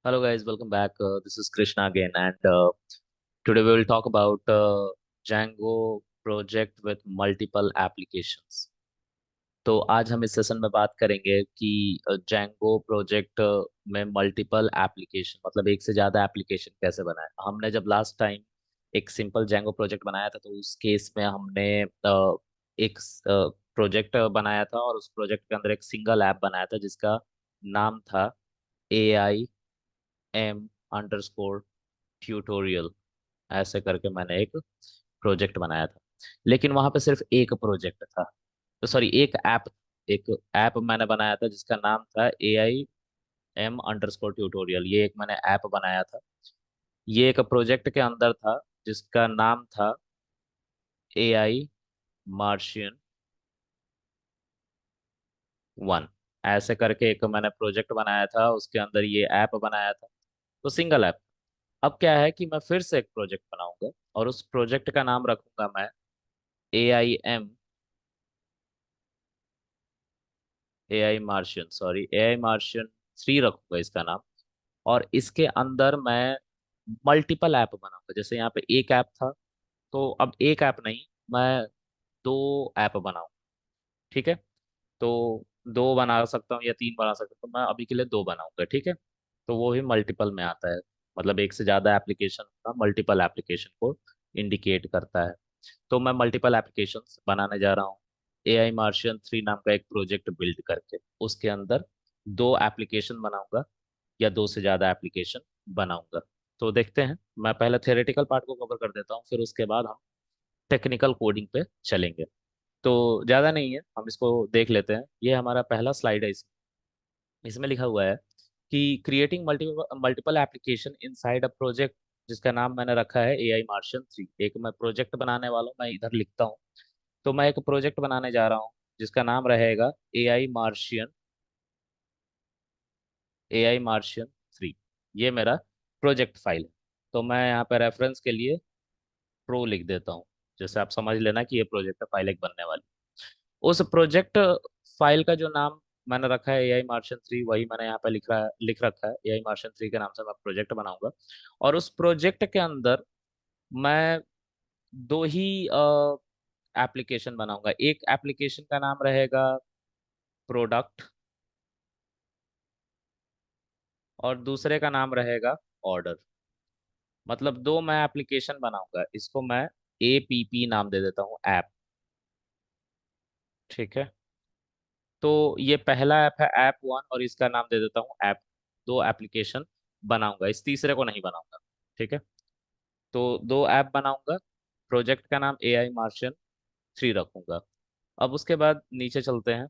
Hello guys, welcome back. This is Krishna again, and today we will talk about Django project with multiple applications. तो आज हम इस session में बात करेंगे कि Django प्रोजेक्ट में मल्टीपल एप्लीकेशन मतलब एक से ज़्यादा एप्लीकेशन कैसे बनाए। हमने जब लास्ट टाइम एक सिंपल Django प्रोजेक्ट बनाया था तो उस केस में हमने एक प्रोजेक्ट बनाया था और उस प्रोजेक्ट के अंदर एक सिंगल ऐप बनाया था जिसका नाम था AI M_tutorial। ऐसे करके मैंने एक प्रोजेक्ट बनाया था, लेकिन वहां पे सिर्फ एक प्रोजेक्ट था, तो सॉरी एक ऐप, एक ऐप मैंने बनाया था जिसका नाम था AI M_tutorial। ये एक मैंने ऐप बनाया था। ये एक प्रोजेक्ट के अंदर था जिसका नाम था AI_Martian 1। ऐसे करके एक मैंने प्रोजेक्ट बनाया था, उसके अंदर ये ऐप बनाया था, तो सिंगल ऐप। अब क्या है कि मैं फिर से एक प्रोजेक्ट बनाऊंगा और उस प्रोजेक्ट का नाम रखूंगा मैं ए आई मार्शियन 3 रखूंगा इसका नाम। और इसके अंदर मैं मल्टीपल ऐप बनाऊंगा। जैसे यहाँ पे एक ऐप था, तो अब एक ऐप नहीं, मैं दो ऐप बनाऊंगा। ठीक है, तो दो बना सकता हूँ या तीन बना सकता हूँ, तो मैं अभी के लिए दो बनाऊंगा। ठीक है, तो वो भी मल्टीपल में आता है, मतलब एक से ज्यादा एप्लीकेशन का मल्टीपल एप्लीकेशन को इंडिकेट करता है। तो मैं मल्टीपल एप्लीकेशंस बनाने जा रहा हूँ AI_Martian 3 नाम का एक प्रोजेक्ट बिल्ड करके। उसके अंदर दो एप्लीकेशन बनाऊंगा या दो से ज़्यादा एप्लीकेशन बनाऊंगा। तो देखते हैं, मैं पहले थियोरेटिकल पार्ट को कवर कर देता हूँ, फिर उसके बाद हम टेक्निकल कोडिंग पे चलेंगे। तो ज़्यादा नहीं है, हम इसको देख लेते हैं। ये हमारा पहला स्लाइड है। इसमें लिखा हुआ है कि creating multiple application inside a project, जिसका नाम मैंने रखा है AI_Martian 3। एक मैं प्रोजेक्ट बनाने वाला हूँ, मैं इधर लिखता हूँ। तो मैं एक प्रोजेक्ट बनाने जा रहा हूँ जिसका नाम रहेगा AI_Martian 3। ये मेरा प्रोजेक्ट फाइल है। तो मैं यहाँ पे रेफरेंस के लिए प्रो लिख देता हूँ, जैसे आप समझ लेना कि ये प्रोजेक्ट फाइल एक बनने वाली। उस प्रोजेक्ट फाइल का जो नाम मैंने रखा है AI_Martian 3, वही मैंने यहाँ पे लिख रखा है। AI_Martian 3 के नाम से मैं प्रोजेक्ट बनाऊंगा। और उस प्रोजेक्ट के अंदर मैं दो ही एप्लीकेशन बनाऊंगा। एक एप्लीकेशन का नाम रहेगा प्रोडक्ट और दूसरे का नाम रहेगा ऑर्डर। मतलब दो मैं एप्लीकेशन बनाऊंगा, इसको मैं APP नाम दे देता हूँ, ऐप। ठीक है, तो ये पहला ऐप है ऐप 1 और इसका नाम दे देता हूँ ऐप। दो एप्लीकेशन बनाऊंगा, इस तीसरे को नहीं बनाऊंगा। ठीक है, तो दो ऐप बनाऊंगा, प्रोजेक्ट का नाम AI_Martian 3 रखूंगा। अब उसके बाद नीचे चलते हैं।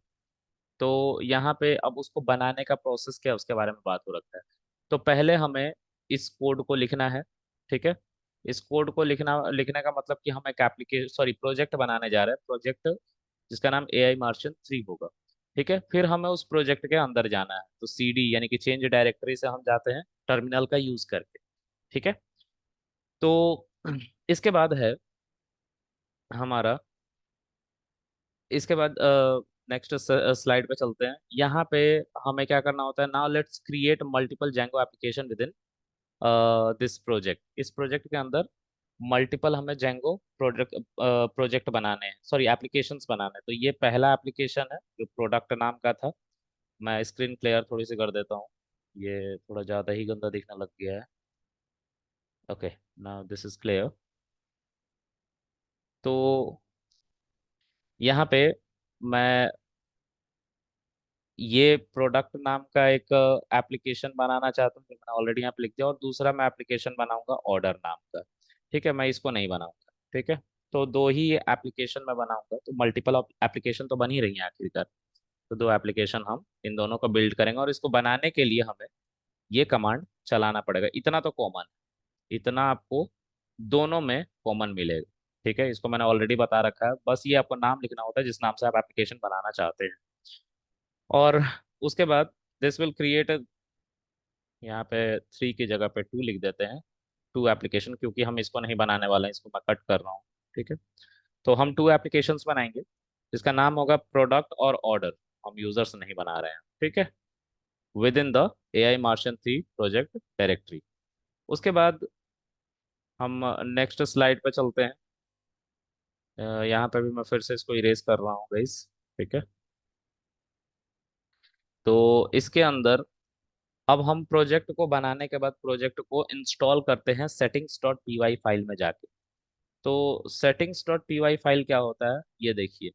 तो यहाँ पे अब उसको बनाने का प्रोसेस क्या है उसके बारे में बात हो रखा है। तो पहले हमें इस कोड को लिखना है। ठीक है, इस कोड को लिखने का मतलब कि हम एक एप्लीकेशन सॉरी प्रोजेक्ट बनाने जा रहे हैं, प्रोजेक्ट जिसका नाम AI_Martian 3 होगा। ठीक है, फिर हमें उस प्रोजेक्ट के अंदर जाना है, तो CD यानी कि चेंज डायरेक्टरी से हम जाते हैं टर्मिनल का यूज करके। ठीक है, तो इसके बाद है हमारा, इसके बाद नेक्स्ट स्लाइड पे चलते हैं। यहाँ पे हमें क्या करना होता है, now let's create multiple Django application with in this project. इस प्रोजेक्ट के अंदर मल्टीपल हमें Django प्रोजेक्ट बनाने हैं, सॉरी एप्लीकेशंस बनाने हैं। तो ये पहला एप्लीकेशन है जो प्रोडक्ट नाम का था। मैं स्क्रीन क्लियर थोड़ी सी कर देता हूँ, ये थोड़ा ज़्यादा ही गंदा दिखने लग गया है। Okay, now this is clear. तो यहाँ पे मैं ये प्रोडक्ट नाम का एक एप्लीकेशन बनाना चाहता हूँ, जो मैंने ऑलरेडी यहाँ पे लिख दिया। और दूसरा मैं एप्लीकेशन बनाऊंगा ऑर्डर नाम का। ठीक है, मैं इसको नहीं बनाऊंगा। ठीक है, तो दो ही एप्लीकेशन मैं बनाऊंगा, तो मल्टीपल एप्लीकेशन तो बन ही रही है आखिरकार। तो दो एप्लीकेशन हम इन दोनों को बिल्ड करेंगे, और इसको बनाने के लिए हमें ये कमांड चलाना पड़ेगा। इतना तो कॉमन, इतना आपको दोनों में कॉमन मिलेगा। ठीक है, इसको मैंने ऑलरेडी बता रखा है, बस ये आपको नाम लिखना होता है जिस नाम से आप एप्लीकेशन बनाना चाहते हैं। और उसके बाद दिस विल क्रिएट, यहाँ पे 3 की जगह पे 2 लिख देते हैं, 2 एप्लीकेशन, क्योंकि हम इसको नहीं बनाने वाले हैं, इसको मैं कट कर रहा हूँ। ठीक है, तो हम 2 एप्लीकेशंस बनाएंगे जिसका नाम होगा प्रोडक्ट और ऑर्डर। हम यूजर्स नहीं बना रहे हैं। ठीक है, with in the AI मार्शन 3 project directory. उसके बाद हम नेक्स्ट स्लाइड पे चलते हैं। यहाँ पे भी मैं फिर से इसको इरेज कर रहा हूँ गाइस। ठीक है। तो इसके अंदर अब हम प्रोजेक्ट को बनाने के बाद प्रोजेक्ट को इंस्टॉल करते हैं settings dot P Y file में जाके। तो settings dot P Y file क्या होता है ये देखिए।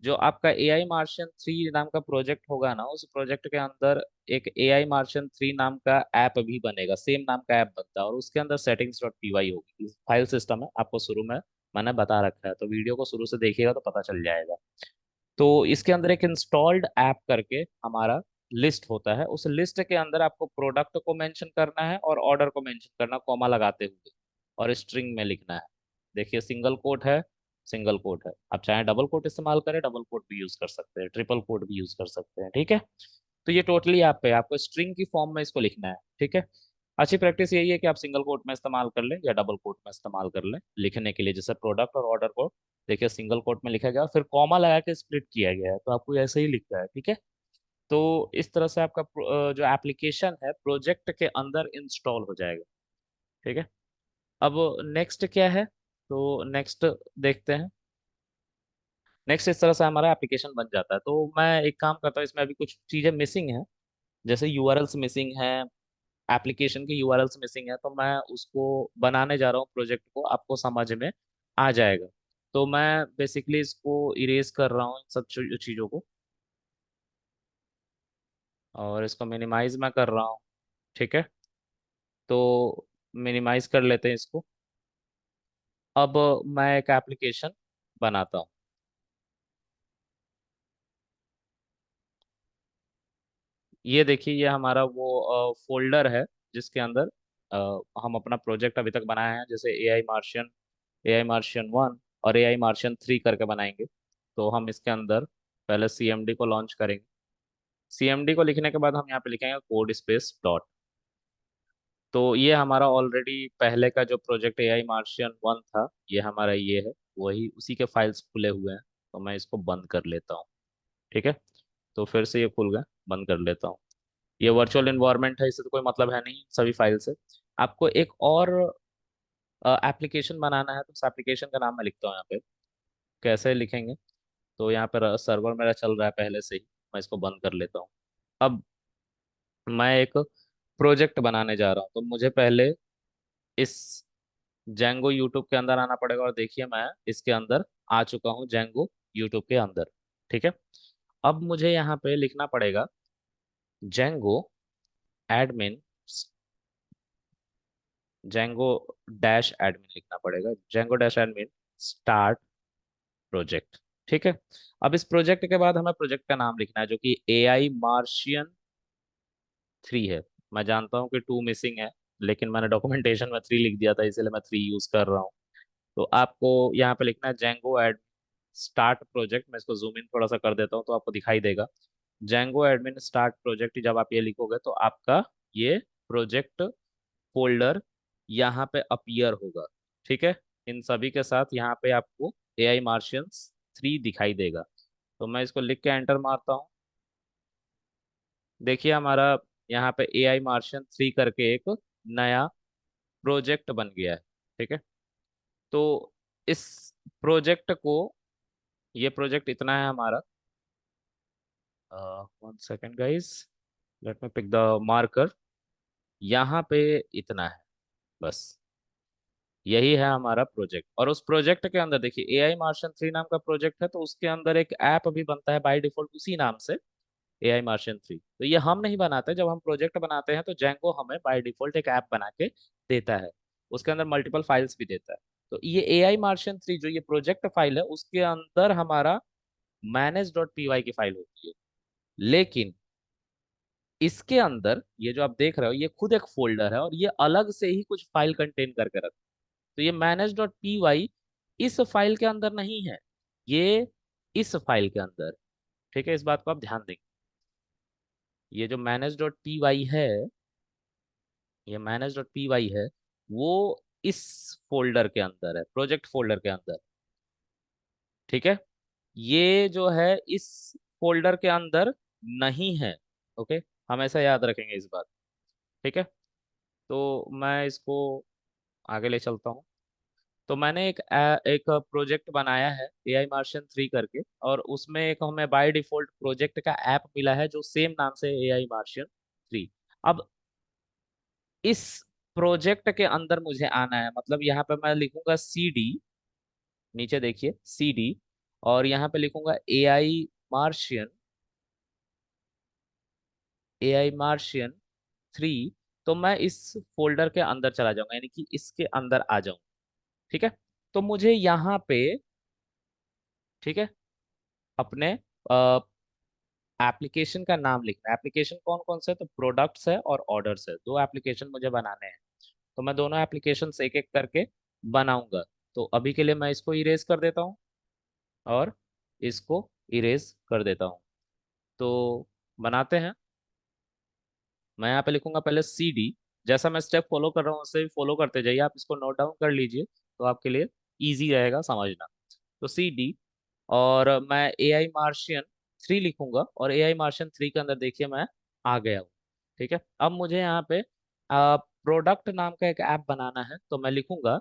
जो आपका ए आई मार्शन 3 नाम का प्रोजेक्ट होगा ना, उस प्रोजेक्ट के अंदर एक ए आई मार्शन 3 नाम का ऐप भी बनेगा, सेम नाम का ऐप बनता है, और उसके अंदर सेटिंग्स डॉट पी वाई होगी। फाइल सिस्टम है, आपको शुरू में मैंने बता रखा है, तो वीडियो को शुरू से देखिएगा तो पता चल जाएगा। तो इसके अंदर एक इंस्टॉल्ड ऐप करके हमारा लिस्ट होता है। उस लिस्ट के अंदर आपको प्रोडक्ट को मेंशन करना है और ऑर्डर को मेंशन करना, कॉमा लगाते हुए, और स्ट्रिंग में लिखना है। देखिए सिंगल कोट है, सिंगल कोट है। आप चाहे डबल कोट इस्तेमाल करें, डबल कोट भी यूज कर सकते हैं, ट्रिपल कोट भी यूज कर सकते हैं। ठीक है। तो ये टोटली आप पे, आपको स्ट्रिंग की फॉर्म में इसको लिखना है। ठीक है। अच्छी प्रैक्टिस यही है कि आप सिंगल कोट में इस्तेमाल कर लें या डबल कोट में इस्तेमाल कर लें लिखने के लिए। जैसे प्रोडक्ट और ऑर्डर को देखिए सिंगल कोट में लिखा गया, फिर कॉमा लगा के स्प्लिट किया गया है, तो आपको ऐसे ही लिखना है। ठीक है। तो इस तरह से आपका जो एप्लीकेशन है प्रोजेक्ट के अंदर इंस्टॉल हो जाएगा। ठीक है। अब नेक्स्ट क्या है, तो नेक्स्ट देखते हैं। नेक्स्ट इस तरह से हमारा एप्लीकेशन बन जाता है। तो मैं एक काम करता हूँ, इसमें अभी कुछ चीज़ें मिसिंग हैं, जैसे यूआरएल्स मिसिंग है, एप्लीकेशन की यूआरएल्स मिसिंग है, तो मैं उसको बनाने जा रहा हूँ प्रोजेक्ट को, आपको समझ में आ जाएगा। तो मैं बेसिकली इसको इरेज कर रहा हूँ इन सब चीज़ों को, और इसको मिनिमाइज मैं कर रहा हूँ। ठीक है। तो मिनिमाइज कर लेते हैं इसको। अब मैं एक एप्लीकेशन बनाता हूँ। ये देखिए, ये हमारा वो फोल्डर है जिसके अंदर हम अपना प्रोजेक्ट अभी तक बनाए हैं, जैसे ए आई मार्शियन 1 और ए आई मार्शियन 3 करके बनाएंगे। तो हम इसके अंदर पहले CMD को लॉन्च करेंगे। CMD को लिखने के बाद हम यहाँ पे लिखेंगे कोड स्पेस डॉट। तो ये हमारा ऑलरेडी पहले का जो प्रोजेक्ट ए आई मार्शियन 1 था, ये हमारा ये है, वही उसी के फाइल्स खुले हुए हैं। तो मैं इसको बंद कर लेता हूँ। ठीक है। तो फिर से ये खुल गया, बंद कर लेता हूँ। ये वर्चुअल इन्वायरमेंट है, इससे तो कोई मतलब है नहीं सभी फाइल से। आपको एक और एप्लीकेशन बनाना है, तो उस एप्लीकेशन का नाम मैं लिखता हूँ यहाँ पे। कैसे लिखेंगे, तो यहाँ पर सर्वर मेरा चल रहा है पहले से ही, मैं इसको बंद कर लेता हूँ। अब मैं एक प्रोजेक्ट बनाने जा रहा हूँ, तो मुझे पहले इस जेंगो यूट्यूब के अंदर आना पड़ेगा, और देखिए मैं इसके अंदर आ चुका हूँ, जेंगो यूट्यूब के अंदर। ठीक है। अब मुझे यहाँ पे लिखना पड़ेगा Django admin, Django dash admin लिखना पड़ेगा, Django dash admin start project. ठीक है। अब इस प्रोजेक्ट के बाद हमें प्रोजेक्ट का नाम लिखना है, जो कि ए आई मार्शियन 3 है। मैं जानता हूँ कि 2 मिसिंग है, लेकिन मैंने डॉक्यूमेंटेशन में 3 लिख दिया था, इसलिए मैं 3 यूज कर रहा हूँ। तो आपको यहाँ पे लिखना है जेंगो एड स्टार्ट प्रोजेक्ट। मैं इसको जूम इन थोड़ा सा कर देता हूँ तो आपको दिखाई देगा। जेंगो एडमिन स्टार्ट प्रोजेक्ट, जब आप ये लिखोगे तो आपका ये प्रोजेक्ट फोल्डर यहाँ पे अपीयर होगा। ठीक है। इन सभी के साथ यहाँ पे आपको ए आई मार्शियंस 3 दिखाई देगा। तो मैं इसको लिख के एंटर मारता हूँ। देखिए हमारा यहाँ पे ए आई मार्शियन 3 करके एक नया प्रोजेक्ट बन गया है। ठीक है। तो इस प्रोजेक्ट को, ये प्रोजेक्ट इतना है हमारा। 1 second guys, let me pick the marker. यहाँ पे इतना है बस, यही है हमारा प्रोजेक्ट। और उस प्रोजेक्ट के अंदर देखिए ए आई मार्शन 3 नाम का प्रोजेक्ट है, तो उसके अंदर एक ऐप भी बनता है बाय डिफॉल्ट उसी नाम से, ए आई मार्शन 3। तो ये हम नहीं बनाते, जब हम प्रोजेक्ट बनाते हैं तो जैंगो हमें बाय डिफॉल्ट एक ऐप बना के देता है, उसके अंदर मल्टीपल फाइल्स भी देता है। तो ये ए आई मार्शन 3 जो ये प्रोजेक्ट फाइल है, उसके अंदर हमारा मैनेज डॉट पी वाई की फाइल होती है। लेकिन इसके अंदर ये जो आप देख रहे हो, ये खुद एक फोल्डर है, और ये अलग से ही कुछ फाइल कंटेन करके रखता है। तो ये मैनेज डॉट पी वाई इस फाइल के अंदर नहीं है, ये इस फाइल के अंदर। ठीक है। इस बात को आप ध्यान देंगे। ये जो मैनेज डॉट पी वाई है, ये मैनेज डॉट पी वाई है, वो इस फोल्डर के अंदर है, प्रोजेक्ट फोल्डर के अंदर। ठीक है। ये जो है इस फोल्डर के अंदर नहीं है। ओके। हमेशा याद रखेंगे इस बात। ठीक है। तो मैं इसको आगे ले चलता हूँ। तो मैंने एक प्रोजेक्ट बनाया है AI Martian 3 करके, और उसमें एक हमें बाय डिफॉल्ट प्रोजेक्ट का ऐप मिला है जो सेम नाम से AI Martian 3। अब इस प्रोजेक्ट के अंदर मुझे आना है, मतलब यहाँ पे मैं लिखूंगा CD, नीचे देखिए CD, और यहाँ पे लिखूंगा मार्शियन AI Martian 3। तो मैं इस फोल्डर के अंदर चला जाऊंगा, यानी कि इसके अंदर आ जाऊंगा। ठीक है। तो मुझे यहाँ पे, ठीक है, अपने एप्लीकेशन का नाम लिखना है। एप्लीकेशन कौन कौन से है, तो प्रोडक्ट्स है और ऑर्डर्स है, दो एप्लीकेशन मुझे बनाने हैं। तो मैं दोनों एप्लीकेशन एक एक करके बनाऊंगा। तो अभी के लिए मैं इसको इरेज कर देता हूँ और इसको इरेज कर देता हूँ। तो बनाते हैं। मैं यहाँ पे लिखूंगा पहले CD। जैसा मैं स्टेप फॉलो कर रहा हूँ उससे फॉलो करते जाइए, आप इसको नोट डाउन कर लीजिए तो आपके लिए इजी रहेगा समझना। तो CD, और मैं AI Martian 3 लिखूंगा, और AI Martian 3 के अंदर देखिए मैं आ गया हूँ। ठीक है। अब मुझे यहाँ पे प्रोडक्ट नाम का एक ऐप बनाना है, तो मैं लिखूंगा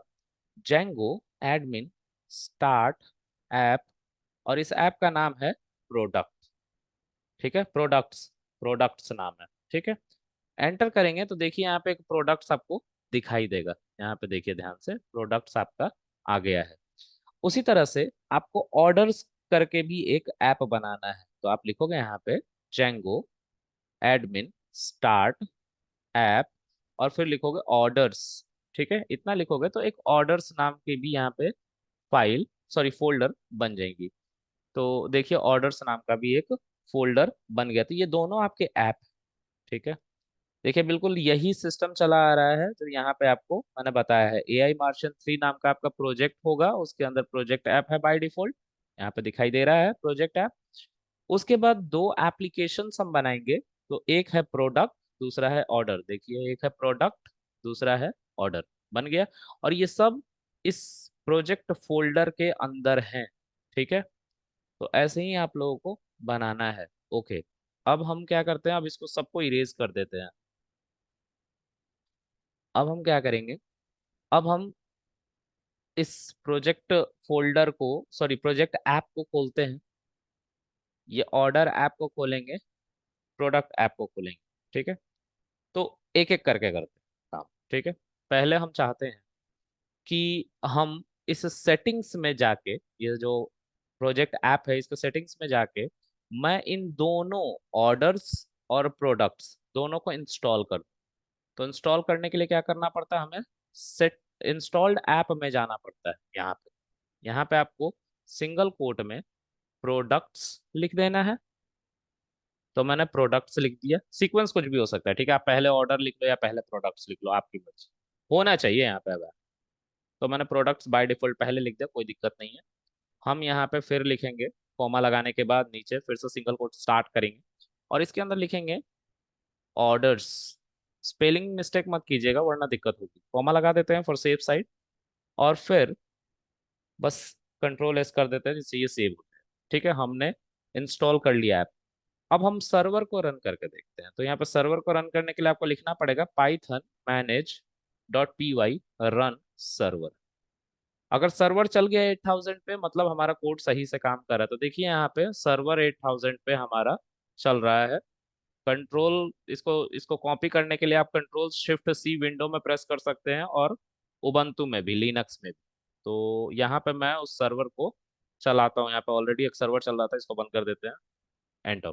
Django admin start ऐप, और इस ऐप का नाम है प्रोडक्ट। ठीक है, प्रोडक्ट्स नाम है। ठीक है। एंटर करेंगे तो देखिए यहाँ पे एक प्रोडक्ट्स आपको दिखाई देगा। यहाँ पे देखिए ध्यान से, प्रोडक्ट्स आपका आ गया है। उसी तरह से आपको ऑर्डर्स करके भी एक ऐप बनाना है, तो आप लिखोगे यहाँ पे Django एडमिन स्टार्ट ऐप, और फिर लिखोगे ऑर्डर्स। ठीक है, इतना लिखोगे तो एक ऑर्डर्स नाम की भी यहाँ पे फाइल, सॉरी फोल्डर बन जाएंगी। तो देखिए ऑर्डर्स नाम का भी एक फोल्डर बन गया। तो ये दोनों आपके ऐप। ठीक है। देखिए बिल्कुल यही सिस्टम चला आ रहा है जो यहाँ पे आपको मैंने बताया है। AI Martian 3 नाम का आपका प्रोजेक्ट होगा, उसके अंदर प्रोजेक्ट ऐप है बाय डिफॉल्ट, यहाँ पे दिखाई दे रहा है प्रोजेक्ट ऐप। उसके बाद दो एप्लीकेशंस हम बनाएंगे। तो एक है प्रोडक्ट, दूसरा है ऑर्डर। देखिए एक है प्रोडक्ट, दूसरा है ऑर्डर, बन गया। और ये सब इस प्रोजेक्ट फोल्डर के अंदर हैं। ठीक है। तो ऐसे ही आप लोगों को बनाना है। ओके। अब हम क्या करते हैं, अब इसको सबको इरेज कर देते हैं। अब हम क्या करेंगे, अब हम इस प्रोजेक्ट फोल्डर को, सॉरी प्रोजेक्ट ऐप को खोलते हैं। ये ऑर्डर ऐप को खोलेंगे, प्रोडक्ट ऐप को खोलेंगे। ठीक है। तो एक एक करके करते हैं काम। ठीक है। पहले हम चाहते हैं कि हम इस सेटिंग्स में जाके, ये जो प्रोजेक्ट ऐप है इसके सेटिंग्स में जाके मैं इन दोनों ऑर्डर्स और प्रोडक्ट्स दोनों को इंस्टॉल कर दूं। तो इंस्टॉल करने के लिए क्या करना पड़ता है, हमें सेट इंस्टॉल्ड ऐप में जाना पड़ता है। यहाँ पे आपको सिंगल कोट में प्रोडक्ट्स लिख देना है। तो मैंने प्रोडक्ट्स लिख दिया, सीक्वेंस कुछ भी हो सकता है। ठीक है, आप पहले ऑर्डर लिख लो या पहले प्रोडक्ट्स लिख लो, आपकी मर्जी, होना चाहिए यहाँ पे अब। तो मैंने प्रोडक्ट्स बाय डिफॉल्ट पहले लिख दिया, कोई दिक्कत नहीं है। हम यहाँ पे फिर लिखेंगे, कॉमा लगाने के बाद नीचे फिर से सिंगल कोट स्टार्ट करेंगे, और इसके अंदर लिखेंगे ऑर्डर्स। स्पेलिंग मिस्टेक मत कीजिएगा वरना दिक्कत होगी। कॉमा लगा देते हैं फॉर सेफ साइड, और फिर बस कंट्रोल S कर देते हैं जिससे ये सेव हो जाए। ठीक है, हमने इंस्टॉल कर लिया ऐप। अब हम सर्वर को रन करके देखते हैं। तो यहाँ पे सर्वर को रन करने के लिए आपको लिखना पड़ेगा पाइथन manage.py रन सर्वर। अगर सर्वर चल गया 8000 पे, मतलब हमारा कोड सही से काम कर रहा है। तो देखिए यहाँ पे सर्वर 8000 पे हमारा चल रहा है। कंट्रोल इसको इसको कॉपी करने के लिए आप Ctrl+Shift+C विंडो में प्रेस कर सकते हैं, और उबंटू में भी, लिनक्स में भी। तो यहाँ पे मैं उस सर्वर को चलाता हूँ। यहाँ पे ऑलरेडी एक सर्वर चल रहा था, इसको बंद कर देते हैं। एंटर।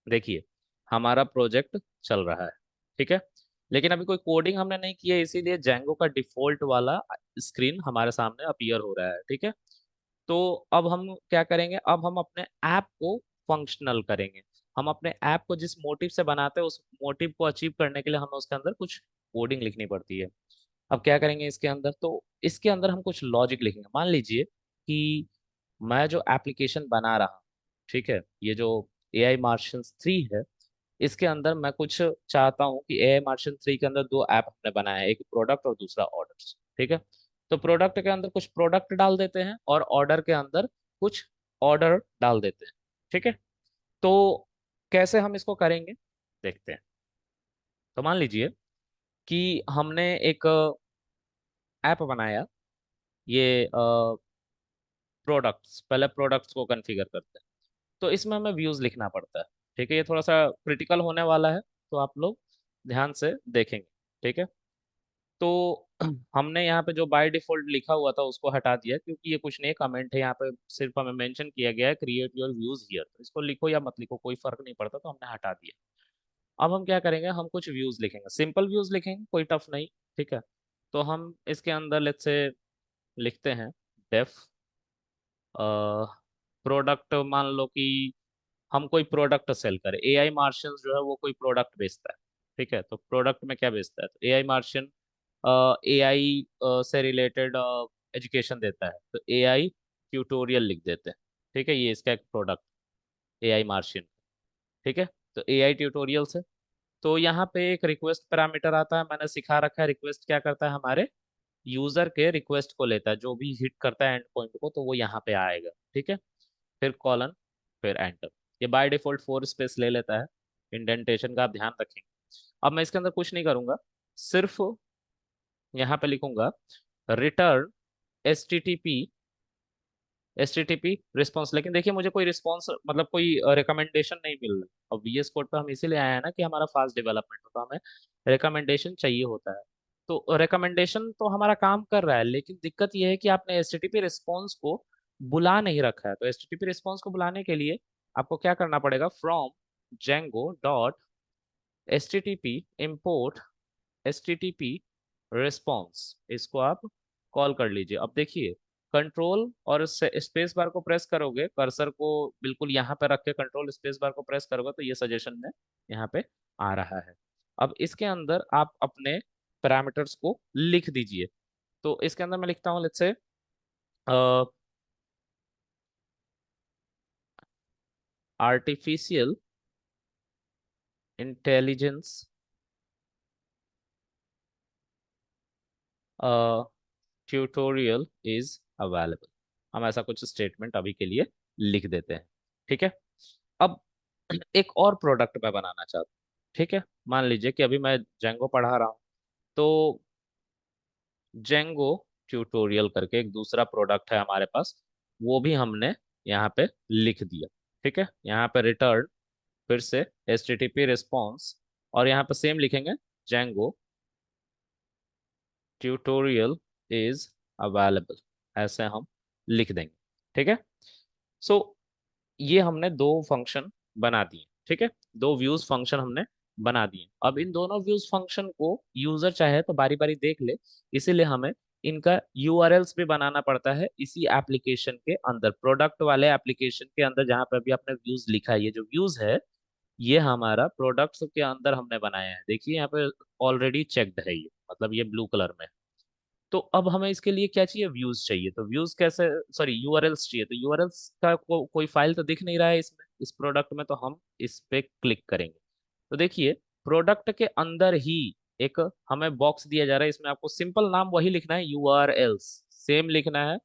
देखिए हमारा प्रोजेक्ट चल रहा है। ठीक है। लेकिन अभी कोई कोडिंग हमने नहीं की है, इसीलिए जेंगो का डिफॉल्ट वाला स्क्रीन हमारे सामने अपीयर हो रहा है। ठीक है। तो अब हम क्या करेंगे, अब हम अपने ऐप को फंक्शनल करेंगे। हम अपने ऐप को जिस मोटिव से बनाते हैं उस मोटिव को अचीव करने के लिए हमें उसके अंदर कुछ कोडिंग लिखनी पड़ती है। अब क्या करेंगे इसके अंदर, तो इसके अंदर हम कुछ लॉजिक लिखेंगे। मान लीजिए कि मैं जो एप्लीकेशन बना रहा हूँ, ठीक है, ये जो AI Martian 3 है, इसके अंदर मैं कुछ चाहता हूँ कि AI Martian 3 के अंदर दो ऐप हमने बनाया है, एक प्रोडक्ट और दूसरा ऑर्डर्स। ठीक है। तो प्रोडक्ट के अंदर कुछ प्रोडक्ट डाल देते हैं, और ऑर्डर के अंदर कुछ ऑर्डर डाल देते हैं। ठीक है। तो कैसे हम इसको करेंगे, देखते हैं। तो मान लीजिए कि हमने एक ऐप बनाया। ये प्रोडक्ट्स, पहले प्रोडक्ट्स को कॉन्फ़िगर करते हैं। तो इसमें हमें व्यूज लिखना पड़ता है। ठीक है, ये थोड़ा सा क्रिटिकल होने वाला है, तो आप लोग ध्यान से देखेंगे। ठीक है। तो हमने यहाँ पे जो बाय डिफॉल्ट लिखा हुआ था उसको हटा दिया, क्योंकि ये कुछ नहीं, कमेंट है यहाँ पे, सिर्फ हमें मेंशन किया गया है क्रिएट योर व्यूज हियर। तो इसको लिखो या मत लिखो कोई फर्क नहीं पड़ता, तो हमने हटा दिया। अब हम क्या करेंगे, हम कुछ व्यूज लिखेंगे, सिंपल व्यूज लिखेंगे, कोई टफ नहीं। ठीक है। तो हम इसके अंदर लेट्स से लिखते हैं डेफ प्रोडक्ट। मान लो कि हम कोई प्रोडक्ट सेल करें, एआई मार्शियन जो है वो कोई प्रोडक्ट बेचता है। ठीक है, तो प्रोडक्ट में क्या बेचता है, तो एआई मार्शियन एआई से रिलेटेड एजुकेशन देता है, तो एआई ट्यूटोरियल लिख देते हैं। ठीक है, ये इसका एक प्रोडक्ट एआई मार्शियन। ठीक है। तो एआई ट्यूटोरियल से, तो यहाँ पे एक रिक्वेस्ट पैरामीटर आता है, मैंने सिखा रखा है। रिक्वेस्ट क्या करता है, हमारे यूजर के रिक्वेस्ट को लेता है, जो भी हिट करता है एंड पॉइंट को, तो वो यहाँ पे आएगा। ठीक है। फिर कॉलन, फिर एंटर। ये बाय डिफॉल्ट 4 स्पेस ले लेता है। इंडेंटेशन का आप ध्यान रखेंगे। अब मैं इसके अंदर कुछ नहीं करूंगा, सिर्फ यहाँ पे लिखूंगा return H T T P response. लेकिन देखिए मुझे कोई रिस्पॉन्स, मतलब कोई रिकमेंडेशन नहीं मिल रहा। अब वीएस कोड पे हम इसीलिए आए हैं ना कि हमारा फास्ट डेवलपमेंट होता है, हमें रिकमेंडेशन चाहिए होता है। तो रिकमेंडेशन तो हमारा काम कर रहा है, लेकिन दिक्कत यह है कि आपने H T T P response को बुला नहीं रखा है। तो H T T P response को बुलाने के लिए आपको क्या करना पड़ेगा, from Django dot H T T P import HTTP response, इसको आप कॉल कर लीजिए। अब देखिए, कंट्रोल और स्पेस बार को प्रेस करोगे, कर्सर को बिल्कुल यहाँ पे रख के कंट्रोल स्पेस बार को प्रेस करोगे, तो ये सजेशन में यहाँ पे आ रहा है। अब इसके अंदर आप अपने पैरामीटर्स को लिख दीजिए। तो इसके अंदर मैं लिखता हूँ let's say artificial intelligence tutorial is available. हम ऐसा कुछ स्टेटमेंट अभी के लिए लिख देते हैं। ठीक है। अब एक और प्रोडक्ट मैं बनाना चाहता हूँ। ठीक है। मान लीजिए कि अभी मैं जेंगो पढ़ा रहा हूँ, तो जेंगो ट्यूटोरियल करके एक दूसरा प्रोडक्ट है हमारे पास, वो भी हमने यहाँ पे लिख दिया। ठीक है। यहाँ पे रिटर्न, फिर से HTTP रिस्पॉन्स, और यहाँ पे सेम लिखेंगे जेंगो ट्यूटोरियल इज अवेलेबल, ऐसे हम लिख देंगे। ठीक है। सो ये हमने दो फंक्शन बना दिए। ठीक है, दो व्यूज फंक्शन हमने बना दिए। अब इन दोनों व्यूज फंक्शन को यूजर चाहे तो बारी बारी देख ले, इसीलिए हमें इनका यूआरएल्स भी बनाना पड़ता है इसी एप्लीकेशन के अंदर, प्रोडक्ट वाले एप्लीकेशन के अंदर, जहां पे अभी आपने व्यूज लिखा है। ये जो व्यूज है ये हमारा प्रोडक्ट्स के अंदर हमने बनाया है। देखिए यहाँ पे ऑलरेडी चेक्ड है, ये मतलब ये ब्लू कलर में है। तो अब हमें इसके लिए क्या चाहिए, व्यूज चाहिए। तो व्यूज कैसे, सॉरी यूआरएल्स चाहिए। तो यूआरएल्स का कोई फाइल तो दिख नहीं रहा है इसमें, इस प्रोडक्ट में, तो हम इस पे क्लिक करेंगे। तो देखिए प्रोडक्ट के अंदर ही एक हमें बॉक्स दिया जा रहा है, इसमें आपको सिंपल नाम वही लिखना है, यूआरएल्स सेम लिखना है,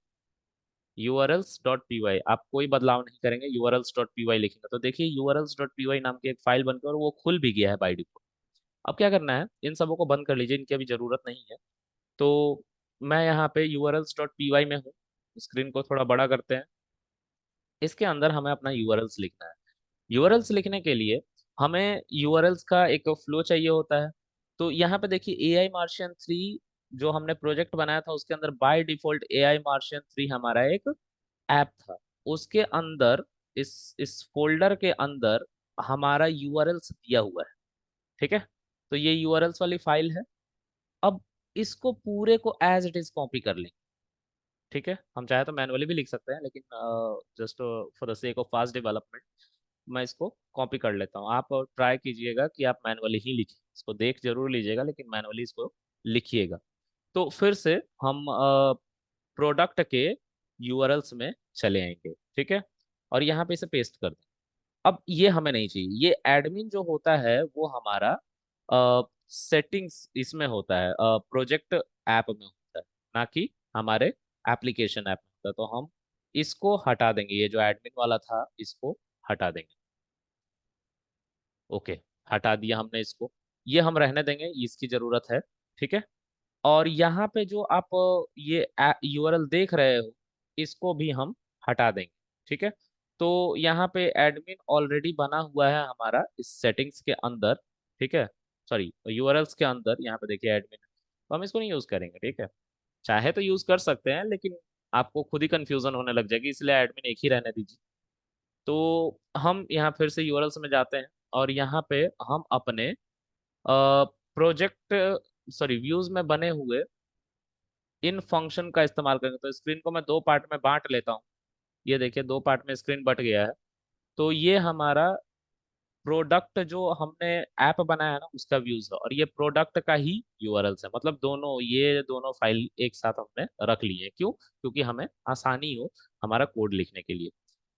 यूआरएल्स डॉट पी वाई। आप कोई बदलाव नहीं करेंगे, यूआरएल्स डॉट पी वाई लिखेंगे। तो देखिए यूआरएल्स डॉट पी वाई नाम की एक फाइल बनकर और वो खुल भी गया है बाई डिफॉल्ट। अब क्या करना है, इन सबों को बंद कर लीजिए, इनकी अभी जरूरत नहीं है। तो मैं यहाँ पे urls.py में हूँ, स्क्रीन को थोड़ा बड़ा करते हैं। इसके अंदर हमें अपना यूआरएल्स लिखना है। यूआरएल्स लिखने के लिए हमें यूआरएल्स का एक फ्लो चाहिए होता है। तो यहाँ पे देखिए AI Martian 3 जो हमने प्रोजेक्ट बनाया था, उसके अंदर बाय डिफॉल्ट AI Martian 3 हमारा एक ऐप था। उसके अंदर इस फोल्डर के अंदर हमारा यूआरएल्स दिया हुआ है। ठीक है। तो ये यूआरएल्स वाली फाइल है। अब इसको पूरे को एज इट इज कॉपी कर लेंगे। ठीक है, हम चाहे तो मैनुअली भी लिख सकते हैं, लेकिन just for the sake of fast development मैं इसको कॉपी कर लेता हूँ। आप ट्राई कीजिएगा कि आप मैनुअली ही लिखिए, इसको देख जरूर लीजिएगा लेकिन मैनुअली इसको लिखिएगा। तो फिर से हम प्रोडक्ट के यूआरएल्स में चले आएंगे। ठीक है, और यहाँ पे इसे पेस्ट कर दें। अब ये हमें नहीं चाहिए, ये एडमिन जो होता है वो हमारा सेटिंग्स इसमें होता है, प्रोजेक्ट ऐप में होता है, ना कि हमारे एप्लीकेशन ऐप में होता है। तो हम इसको हटा देंगे, ये जो एडमिन वाला था इसको हटा देंगे। ओके। हटा दिया हमने इसको, ये हम रहने देंगे, इसकी जरूरत है। ठीक है। और यहाँ पे जो आप ये यूआरएल देख रहे हो, इसको भी हम हटा देंगे। ठीक है। तो यहाँ पे एडमिन ऑलरेडी बना हुआ है हमारा इस सेटिंग्स के अंदर। ठीक है। सॉरी, यूआरएल्स के अंदर यहाँ पे देखिए एडमिन, तो हम इसको नहीं यूज करेंगे। ठीक है। चाहे तो यूज कर सकते हैं, लेकिन आपको खुद ही कंफ्यूजन होने लग जाएगी, इसलिए एडमिन एक ही रहने दीजिए। तो हम यहाँ फिर से यूआरएल्स में जाते हैं, और यहाँ पे हम अपने प्रोजेक्ट, सॉरी व्यूज में बने हुए इन फंक्शन का इस्तेमाल करेंगे। तो स्क्रीन को मैं दो पार्ट में बांट लेता हूँ। ये देखिए, दो पार्ट में स्क्रीन बट गया है। तो ये हमारा प्रोडक्ट जो हमने ऐप बनाया है ना, उसका व्यूज है, और ये प्रोडक्ट का ही यूआरएल है। मतलब दोनों, ये दोनों फाइल एक साथ हमने रख ली है। क्यों? क्योंकि हमें आसानी हो हमारा कोड लिखने के लिए।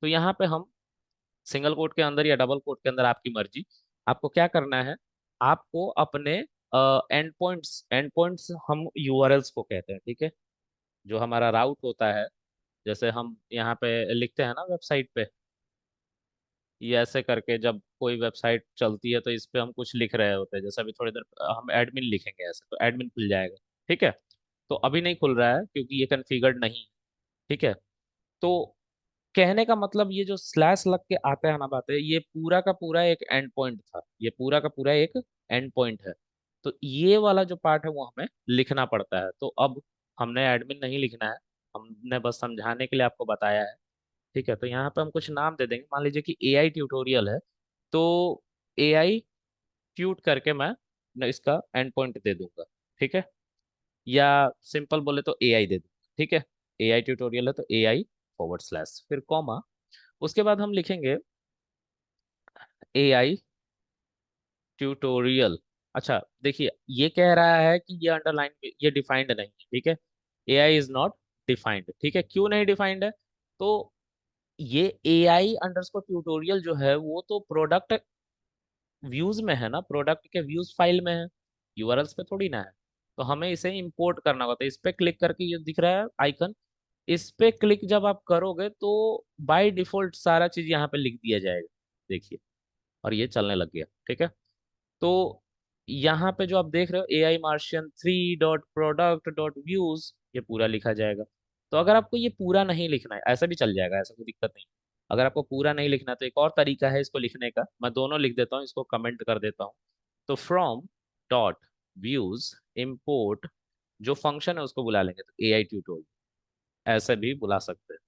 तो यहाँ पे हम सिंगल कोट के अंदर या डबल कोट के अंदर, आपकी मर्जी, आपको क्या करना है। आपको अपने एंड पॉइंट्स, एंड पॉइंट्स हम यूआरएल्स को कहते हैं। ठीक है। जो हमारा राउट होता है, जैसे हम यहाँ पे लिखते हैं ना वेबसाइट पे, ये ऐसे करके जब कोई वेबसाइट चलती है तो इस पे हम कुछ लिख रहे होते हैं, जैसे अभी थोड़ी देर हम एडमिन लिखेंगे ऐसे, तो एडमिन खुल जाएगा। ठीक है। तो अभी नहीं खुल रहा है क्योंकि ये कॉन्फ़िगर्ड नहीं है। ठीक है। तो कहने का मतलब, ये जो स्लैश लग के आता है ना बातें, ये पूरा का पूरा एक एंड पॉइंट था, ये पूरा का पूरा एक एंड पॉइंट है। तो ये वाला जो पार्ट है वो हमें लिखना पड़ता है। तो अब हमने एडमिन नहीं लिखना है, हमने बस समझाने के लिए आपको बताया है। ठीक है। तो यहाँ पे हम कुछ नाम दे देंगे, मान लीजिए कि एआई ट्यूटोरियल है, तो एआई ट्यूट करके मैं इसका एंड पॉइंट दे दूंगा। ठीक है। या सिंपल बोले तो एआई दे दूंगा। ठीक है। एआई ट्यूटोरियल है तो एआई फॉरवर्ड स्लैश फिर कॉमा, उसके बाद हम लिखेंगे एआई ट्यूटोरियल। अच्छा देखिए, ये कह रहा है कि ये अंडरलाइन, ये डिफाइंड नहीं है। ठीक है। AI is not defined. ठीक है। क्यों नहीं डिफाइंड है? तो ये एआई अंडरस्कोर ट्यूटोरियल जो है वो तो प्रोडक्ट व्यूज में है ना, प्रोडक्ट के व्यूज फाइल में है, यूआरएल्स पे थोड़ी ना है। तो हमें इसे इंपोर्ट करना होगा। तो इस पे क्लिक करके, ये दिख रहा है आइकन, इस पे क्लिक जब आप करोगे तो बाय डिफॉल्ट सारा चीज यहाँ पे लिख दिया जाएगा। देखिए, और ये चलने लग गया। ठीक है। तो यहाँ पे जो आप देख रहे हो, ai martian3.product.views, ये पूरा लिखा जाएगा। तो अगर आपको ये पूरा नहीं लिखना है, ऐसा भी चल जाएगा, ऐसा कोई दिक्कत नहीं। अगर आपको पूरा नहीं लिखना है तो एक और तरीका है इसको लिखने का, मैं दोनों लिख देता हूँ, इसको कमेंट कर देता हूँ। तो फ्रॉम डॉट व्यूज इम्पोर्ट, जो फंक्शन है उसको बुला लेंगे, तो एआई ट्यूटोरियल ऐसे भी बुला सकते हैं।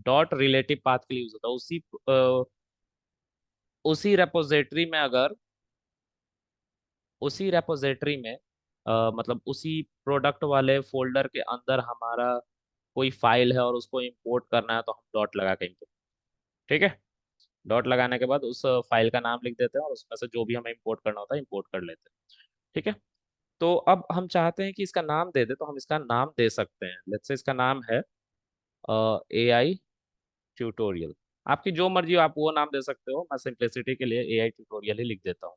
डॉट रिलेटिव पाथ के लिए यूज होता है, उसी रेपोजिटरी में, अगर उसी रेपोजिटरी में मतलब उसी प्रोडक्ट वाले फोल्डर के अंदर हमारा कोई फाइल है और उसको इंपोर्ट करना है, तो हम डॉट लगा के import। ठीक है। डॉट लगाने के बाद उस फाइल का नाम लिख देते हैं, और उसमें से जो भी हमें इंपोर्ट करना होता है इंपोर्ट कर लेते हैं। ठीक है। तो अब हम चाहते हैं कि इसका नाम दे दे, तो हम इसका नाम दे सकते हैं। लेट्स से इसका नाम है एआई ट्यूटोरियल। आपकी जो मर्जी हो आप वो नाम दे सकते हो, मैं सिंप्लिसिटी के लिए एआई ट्यूटोरियल ही लिख देता हूँ।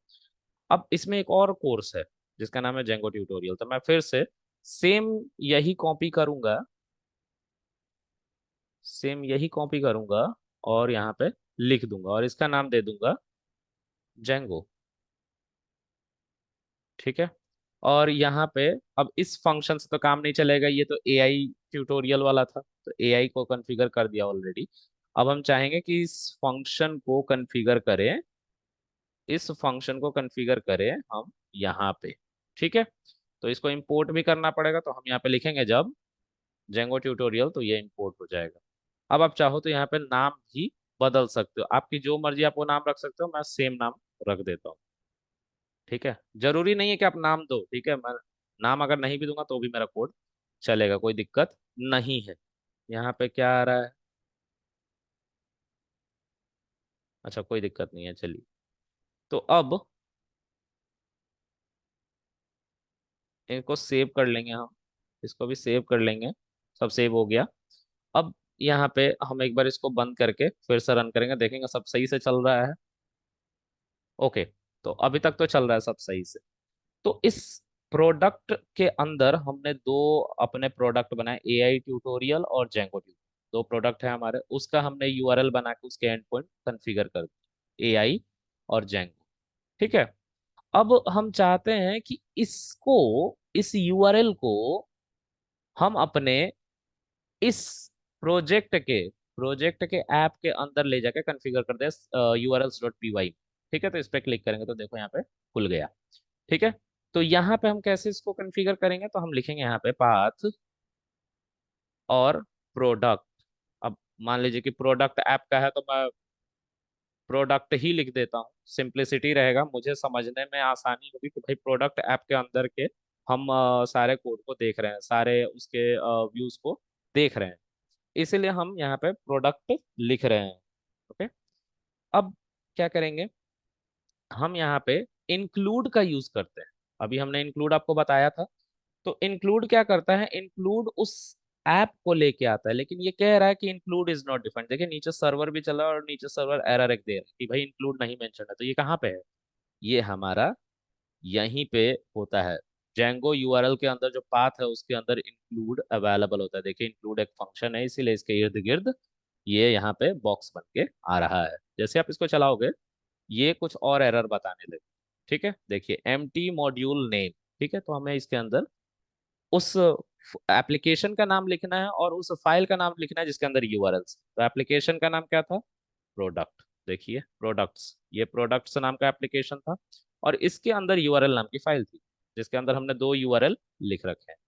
अब इसमें एक और कोर्स है जिसका नाम है जेंगो ट्यूटोरियल, तो मैं फिर से सेम यही कॉपी करूंगा, सेम यही कॉपी करूंगा, और यहाँ पे लिख दूंगा, और इसका नाम दे दूंगा जेंगो। ठीक है। और यहाँ पे अब इस फंक्शन से तो काम नहीं चलेगा, ये तो एआई ट्यूटोरियल वाला था, तो एआई को कॉन्फ़िगर कर दिया ऑलरेडी। अब हम चाहेंगे कि इस फंक्शन को कॉन्फ़िगर करें, इस फंक्शन को कॉन्फ़िगर करें हम यहाँ पे। ठीक है। तो इसको इंपोर्ट भी करना पड़ेगा, तो हम यहाँ पे लिखेंगे जब जेंगो ट्यूटोरियल, तो ये इंपोर्ट हो जाएगा। अब आप चाहो तो यहाँ पे नाम भी बदल सकते हो, आपकी जो मर्जी आप वो नाम रख सकते हो, मैं सेम नाम रख देता हूँ। ठीक है। जरूरी नहीं है कि आप नाम दो। ठीक है। मैं नाम अगर नहीं भी दूंगा तो भी मेरा कोड चलेगा, कोई दिक्कत नहीं है। यहाँ पे क्या आ रहा है? अच्छा, कोई दिक्कत नहीं है, चलिए। तो अब इनको सेव कर लेंगे हम, इसको भी सेव कर लेंगे। सब सेव हो गया। अब यहाँ पे हम एक बार इसको बंद करके फिर से रन करेंगे, देखेंगे सब सही से चल रहा है। ओके। तो अभी तक तो चल रहा है सब सही से। तो इस प्रोडक्ट के अंदर हमने दो अपने प्रोडक्ट बनाए, एआई ट्यूटोरियल और जेंगो ट्यूटोरियल। दो प्रोडक्ट है हमारे, उसका हमने यूआरएल बना के उसके एंड पॉइंट कॉन्फ़िगर कर दिया, एआई और जेंगो। ठीक है। अब हम चाहते हैं कि इसको, इस यूआरएल को हम अपने इस प्रोजेक्ट के ऐप के अंदर ले जाके कॉन्फ़िगर कर दे urls डॉट पी वाई। ठीक है, तो इस पे क्लिक करेंगे तो देखो यहाँ पे खुल गया। ठीक है, तो यहाँ पे हम कैसे इसको कॉन्फ़िगर करेंगे, तो हम लिखेंगे यहाँ पे पाथ और प्रोडक्ट। अब मान लीजिए कि प्रोडक्ट ऐप का है तो मैं प्रोडक्ट ही लिख देता हूँ, सिंप्लिसिटी रहेगा, मुझे समझने में आसानी होगी कि भाई प्रोडक्ट ऐप के अंदर के हम सारे कोड को देख रहे हैं, सारे उसके व्यूज को देख रहे हैं, इसीलिए हम यहाँ पे प्रोडक्ट लिख रहे हैं। ओके, अब क्या करेंगे, हम यहाँ पे इंक्लूड का यूज करते हैं। अभी हमने इंक्लूड आपको बताया था, तो इंक्लूड क्या करता है, इंक्लूड उस ऐप को लेके आता है, लेकिन ये कह रहा है कि इंक्लूड इज नॉट डिफाइंड। देखिए नीचे सर्वर भी चला और नीचे सर्वर एरर एक दे रहा है कि भाई इंक्लूड नहीं मेंशन है, तो ये कहाँ पे है, ये हमारा यहीं पे होता है। जेंगो यूआरएल के अंदर जो पाथ है उसके अंदर इंक्लूड अवेलेबल होता है। देखिए इंक्लूड एक फंक्शन है, इसीलिए इसके इर्द गिर्द ये यहाँ पे बॉक्स बन के आ रहा है। जैसे आप इसको चलाओगे ये कुछ और एरर बताने लगे। ठीक है, देखिए एम टी मॉड्यूल नेम। ठीक है, तो हमें इसके अंदर उस एप्लीकेशन का नाम लिखना है और उस फाइल का नाम लिखना है जिसके अंदर यूआरएल्स। तो एप्लीकेशन का नाम क्या था, प्रोडक्ट। देखिए प्रोडक्ट्स, ये प्रोडक्ट्स नाम का एप्लीकेशन था और इसके अंदर यूआरएल नाम की फाइल थी जिसके अंदर हमने दो यूआरएल लिख रखे हैं।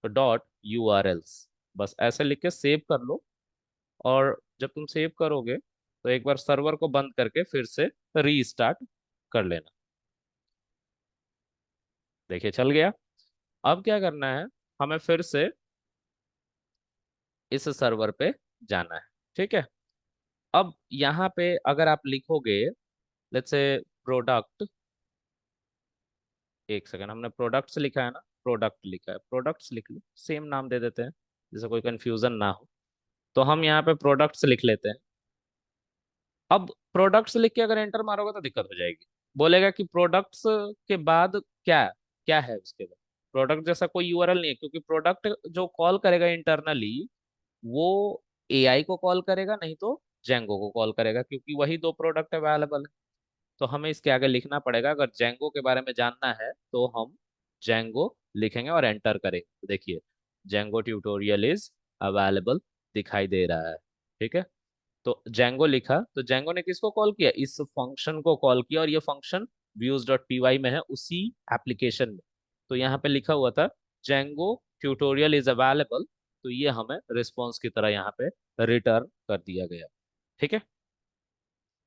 तो डॉट यूआरएल्स, बस ऐसे लिख के सेव कर लो। और जब तुम सेव करोगे तो एक बार सर्वर को बंद करके फिर से रीस्टार्ट कर लेना। देखिए चल गया। अब क्या करना है, हमें फिर से इस सर्वर पे जाना है। ठीक है, अब यहाँ पे अगर आप लिखोगे लेट्स से प्रोडक्ट, एक सेकंड, हमने प्रोडक्ट्स लिखा है ना, प्रोडक्ट लिखा है, प्रोडक्ट्स लिख लो, सेम नाम दे देते हैं जिससे कोई कंफ्यूजन ना हो। तो हम यहाँ पे प्रोडक्ट्स लिख लेते हैं। अब प्रोडक्ट्स लिख के अगर एंटर मारोगे तो दिक्कत हो जाएगी, बोलेगा कि प्रोडक्ट्स के बाद क्या, क्या है उसके बाद। प्रोडक्ट जैसा कोई यूआरएल नहीं है, क्योंकि प्रोडक्ट जो कॉल करेगा इंटरनली वो एआई को कॉल करेगा, नहीं तो जेंगो को कॉल करेगा, क्योंकि वही दो प्रोडक्ट अवेलेबल है। तो हमें इसके आगे लिखना पड़ेगा, अगर जेंगो के बारे में जानना है तो हम जेंगो लिखेंगे और एंटर करेंगे। तो देखिए जेंगो ट्यूटोरियल इज अवेलेबल दिखाई दे रहा है। ठीक है, तो जेंगो लिखा तो जेंगो ने किसको कॉल किया, इस फंक्शन को कॉल किया, और ये function views dot P Y में है उसी एप्लीकेशन में। तो यहाँ पे लिखा हुआ था जेंगो ट्यूटोरियल इज अवेलेबल, तो ये हमें रिस्पॉन्स की तरह यहाँ पे रिटर्न कर दिया गया। ठीक है,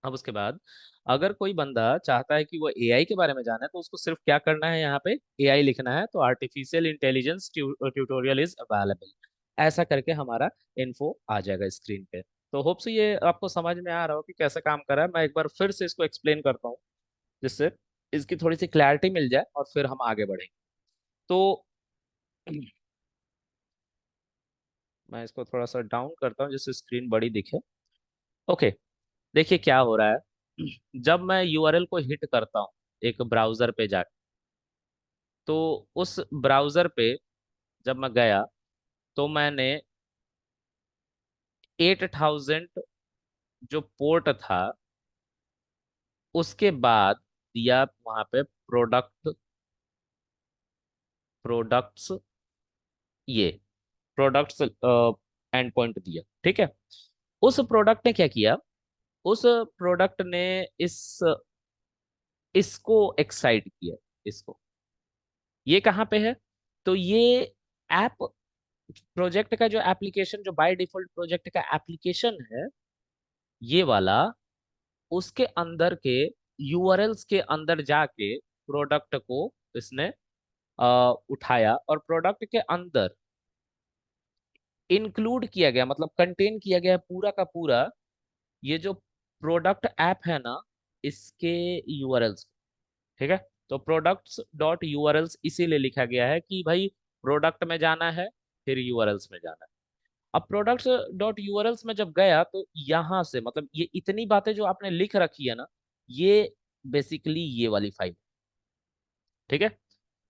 अब उसके बाद अगर कोई बंदा चाहता है कि वो एआई के बारे में जाने तो उसको सिर्फ क्या करना है, यहाँ पे एआई लिखना है, तो artificial intelligence tutorial is available, ऐसा करके हमारा इन्फो आ जाएगा स्क्रीन पे। तो होप से ये आपको समझ में आ रहा हो कि कैसे काम कर रहा है। मैं एक बार फिर से इसको एक्सप्लेन करता हूँ जिससे इसकी थोड़ी सी क्लैरिटी मिल जाए और फिर हम आगे बढ़ेंगे। तो मैं इसको थोड़ा सा डाउन करता हूँ जिससे स्क्रीन बड़ी दिखे। ओके, देखिए क्या हो रहा है, जब मैं यूआरएल को हिट करता हूँ एक ब्राउजर पे जाके, तो उस ब्राउजर पे जब मैं गया तो मैंने 8000 जो पोर्ट था उसके बाद दिया वहां पे प्रोडक्ट्स, ये प्रोडक्ट्स एंड पॉइंट दिया। ठीक है, उस प्रोडक्ट ने क्या किया, उस प्रोडक्ट ने इस इसको एक्साइट किया, इसको, ये कहाँ पे है, तो ये ऐप प्रोजेक्ट का जो एप्लीकेशन, जो बाय डिफॉल्ट प्रोजेक्ट का एप्लीकेशन है ये वाला, उसके अंदर के यूआरएल्स के अंदर जाके प्रोडक्ट को इसने उठाया और प्रोडक्ट के अंदर इंक्लूड किया गया, मतलब कंटेन किया गया है पूरा का पूरा ये जो प्रोडक्ट ऐप है ना, इसके यूआरएल्स। ठीक है, तो प्रोडक्ट्स डॉट यूआरएल्स इसीलिए लिखा गया है कि भाई प्रोडक्ट में जाना है फिर यूआरएल्स में जाना है। अब प्रोडक्ट्स डॉट यूआरएल्स में जब गया तो यहां से मतलब ये इतनी बातें जो आपने लिख रखी है ना, ये बेसिकली ये वाली फाइल। ठीक है,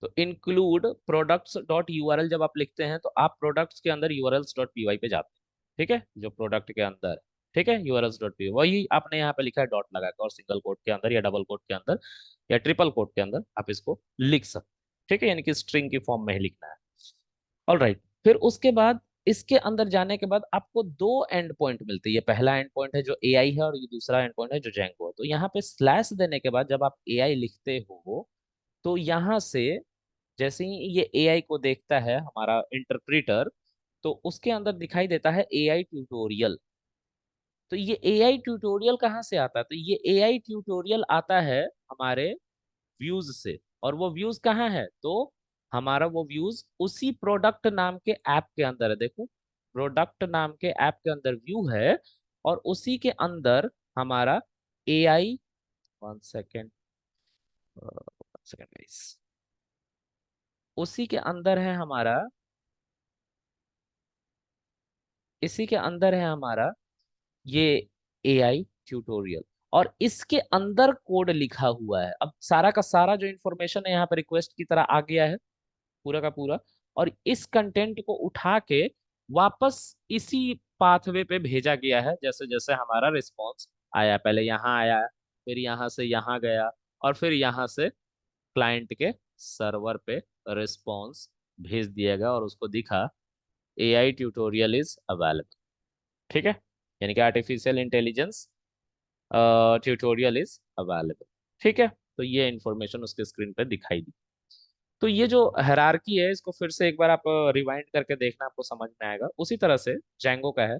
तो इंक्लूड प्रोडक्ट्स डॉट यूआरएल जब आप लिखते हैं तो आप प्रोडक्ट्स के अंदर यूआरएल्स डॉट पी वाई पे जाते हैं। ठीक है, जो प्रोडक्ट के अंदर है। ठीक है, यूआरएल्स डॉट पी, वही आपने यहाँ पे लिखा है डॉट लगा के, और सिंगल कोट के अंदर या डबल कोट के अंदर या ट्रिपल कोट के अंदर आप इसको लिख सकते हैं। ठीक है, यानी कि स्ट्रिंग की फॉर्म में ही लिखना है। ऑल राइट, फिर उसके बाद इसके अंदर जाने के बाद आपको दो एंड पॉइंट मिलते हैं। ये पहला एंड पॉइंट है जो एआई है, और ये दूसरा एंड पॉइंट है जो जेंगो है। तो यहाँ पे स्लैश देने के बाद जब आप एआई लिखते हो, तो यहाँ से जैसे ही ये एआई को देखता है हमारा इंटरप्रीटर, तो उसके अंदर दिखाई देता है एआई ट्यूटोरियल। तो ये एआई ट्यूटोरियल कहाँ से आता है? तो ये एआई ट्यूटोरियल आता है हमारे व्यूज से। और वो व्यूज कहाँ है? तो हमारा वो व्यूज उसी प्रोडक्ट नाम के ऐप के अंदर है। देखो, प्रोडक्ट नाम के ऐप के अंदर व्यू है, और उसी के अंदर हमारा AI, one second, one second guys, उसी के अंदर है हमारा, इसी के अंदर है हमारा ये एआई ट्यूटोरियल। और इसके अंदर कोड लिखा हुआ है। अब सारा का सारा जो इंफॉर्मेशन है यहाँ पर रिक्वेस्ट की तरह आ गया है, पूरा का पूरा। और इस कंटेंट को उठा के वापस इसी पाथवे पे भेजा गया है, जैसे जैसे हमारा रिस्पॉन्स आया। पहले यहाँ आया, फिर यहाँ से यहाँ गया, और फिर यहाँ से क्लाइंट के सर्वर पे रिस्पॉन्स भेज दिया गया, और उसको दिखा एआई ट्यूटोरियल इज अवेलेबल। ठीक है, यानी कि artificial intelligence tutorial is available. ठीक है, तो ये इंफॉर्मेशन उसके स्क्रीन पे दिखाई दी। तो ये जो हायरार्की है, इसको फिर से एक बार आप रिवाइंड करके देखना, आपको समझ में आएगा। उसी तरह से जैंगो का है।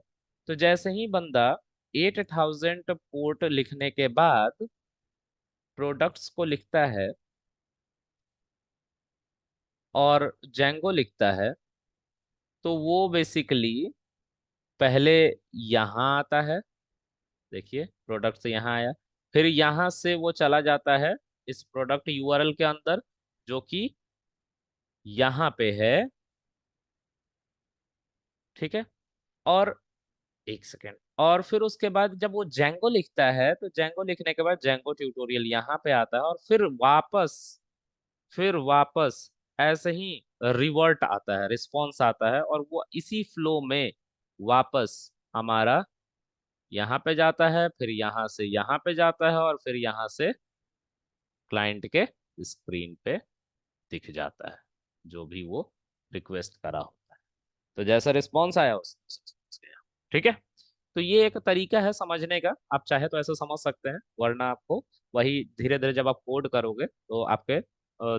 तो जैसे ही बंदा 8000 पोर्ट लिखने के बाद प्रोडक्ट्स को लिखता है और जैंगो लिखता है, तो वो बेसिकली पहले यहाँ आता है। देखिए, प्रोडक्ट से यहाँ आया, फिर यहाँ से वो चला जाता है इस प्रोडक्ट यूआरएल के अंदर, जो कि यहाँ पे है। ठीक है, और एक सेकेंड, और फिर उसके बाद जब वो जेंगो लिखता है, तो जेंगो लिखने के बाद जेंगो ट्यूटोरियल यहाँ पे आता है, और फिर वापस ऐसे ही रिवर्ट आता है, रिस्पॉन्स आता है, और वो इसी फ्लो में वापस हमारा यहाँ पे जाता है, फिर यहाँ से यहाँ पे जाता है, और फिर यहाँ से क्लाइंट के स्क्रीन पे दिख जाता है जो भी वो रिक्वेस्ट करा होता है। तो जैसा रिस्पॉन्स आया उस response गया। ठीक है, तो ये एक तरीका है समझने का। आप चाहे तो ऐसा समझ सकते हैं, वरना आपको वही धीरे धीरे जब आप कोड करोगे तो आपके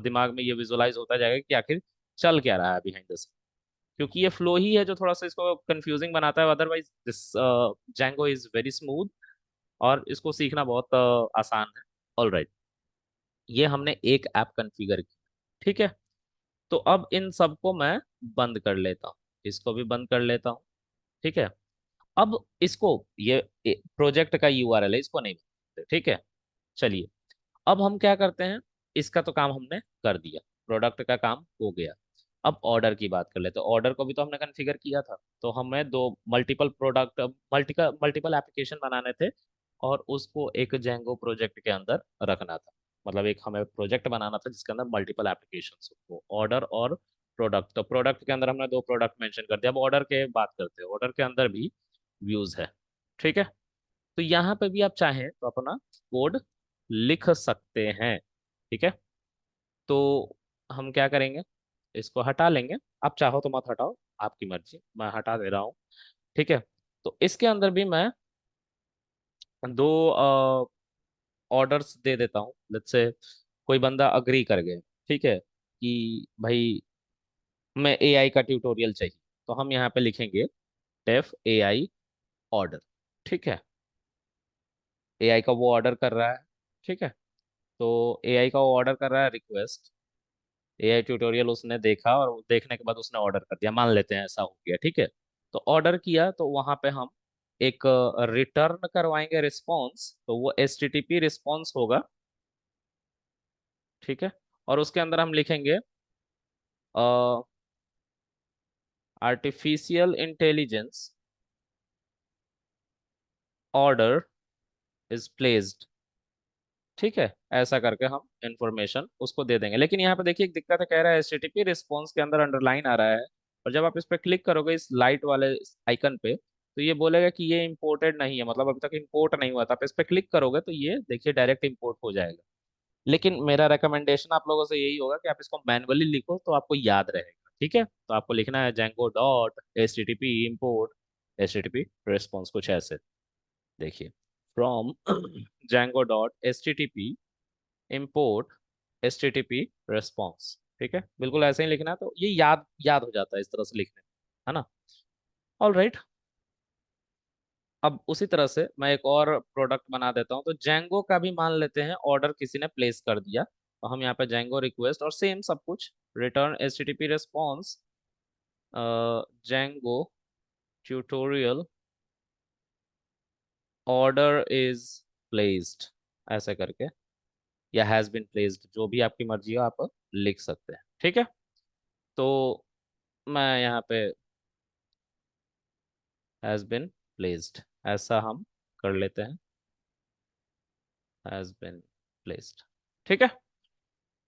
दिमाग में ये विजुलाइज होता जाएगा कि आखिर चल क्या रहा है बिहाइंड द सीन। क्योंकि ये फ्लो ही है जो थोड़ा सा इसको कंफ्यूजिंग बनाता है। Otherwise this Django is very smooth, और इसको सीखना बहुत आसान है। ऑल राइट, ये हमने एक ऐप कॉन्फ़िगर की। ठीक है, तो अब इन सबको मैं बंद कर लेता हूँ, इसको भी बंद कर लेता हूँ। ठीक है, अब इसको, ये प्रोजेक्ट का यूआरएल है, इसको नहीं बनाते। ठीक है, चलिए, अब हम क्या करते हैं, इसका तो काम हमने कर दिया, प्रोडक्ट का काम हो गया। अब ऑर्डर की बात कर लेते हैं। ऑर्डर को भी तो हमने कॉन्फ़िगर किया था, तो हमें दो multiple product, multiple multiple application बनाने थे, और उसको एक जेंगो प्रोजेक्ट के अंदर रखना था। मतलब एक हमें प्रोजेक्ट बनाना था जिसके अंदर मल्टीपल एप्लीकेशन हो, ऑर्डर और प्रोडक्ट। तो प्रोडक्ट के अंदर हमने दो प्रोडक्ट मेंशन कर दिया। अब ऑर्डर के बात करते हैं, ऑर्डर के अंदर भी व्यूज है। ठीक है, तो यहाँ पे भी आप चाहें तो अपना कोड लिख सकते हैं। ठीक है, तो हम क्या करेंगे, इसको हटा लेंगे। आप चाहो तो मत हटाओ, आपकी मर्जी, मैं हटा दे रहा हूँ। ठीक है, तो इसके अंदर भी मैं दो ऑर्डर्स दे देता हूँ। लेट्स से कोई बंदा अग्री कर गया, ठीक है, कि भाई मैं एआई का ट्यूटोरियल चाहिए, तो हम यहाँ पे लिखेंगे डेफ एआई ऑर्डर। ठीक है, एआई का वो ऑर्डर कर रहा है। ठीक है, तो एआई का वो ऑर्डर कर रहा है रिक्वेस्ट, एआई ट्यूटोरियल उसने देखा, और देखने के बाद उसने ऑर्डर कर दिया, मान लेते हैं ऐसा हो गया। ठीक है, तो ऑर्डर किया, तो वहां पे हम एक रिटर्न करवाएंगे रिस्पॉन्स, तो वो एचटीटीपी रिस्पॉन्स होगा। ठीक है, और उसके अंदर हम लिखेंगे artificial intelligence order is placed. ठीक है, ऐसा करके हम इंफॉर्मेशन उसको दे देंगे। लेकिन यहाँ पे देखिए एक दिक्कत है, कह रहा है एचटीटीपी रिस्पॉन्स के अंदर अंडरलाइन आ रहा है, और जब आप इस पे क्लिक करोगे इस लाइट वाले आइकन पे, तो ये बोलेगा कि ये इंपोर्टेड नहीं है, मतलब अभी तक इंपोर्ट नहीं हुआ था। आप इस पे क्लिक करोगे तो ये देखिए डायरेक्ट इंपोर्ट हो जाएगा। लेकिन मेरा रिकमेंडेशन आप लोगों से यही होगा कि आप इसको मैनुअली लिखो तो आपको याद रहेगा। ठीक है, तो आपको लिखना है Django dot H T T P import H T T P response, कुछ ऐसे। देखिए, from Django dot H T T P import H T T P response. ठीक है, बिल्कुल ऐसे ही लिखना है, तो ये याद याद हो जाता है इस तरह से लिखने में, है ना। All right. अब उसी तरह से मैं एक और प्रोडक्ट बना देता हूँ। तो जेंगो का भी मान लेते हैं ऑर्डर किसी ने प्लेस कर दिया, तो हम यहाँ पे जेंगो रिक्वेस्ट और सेम सब कुछ return H T T P response Django tutorial order is placed, ऐसे करके, या हैज बीन प्लेस्ड, जो भी आपकी मर्जी हो आप लिख सकते हैं। ठीक है, तो मैं यहाँ पे हैज बीन प्लेस्ड ऐसा हम कर लेते हैं, हैज बीन प्लेस्ड। ठीक है,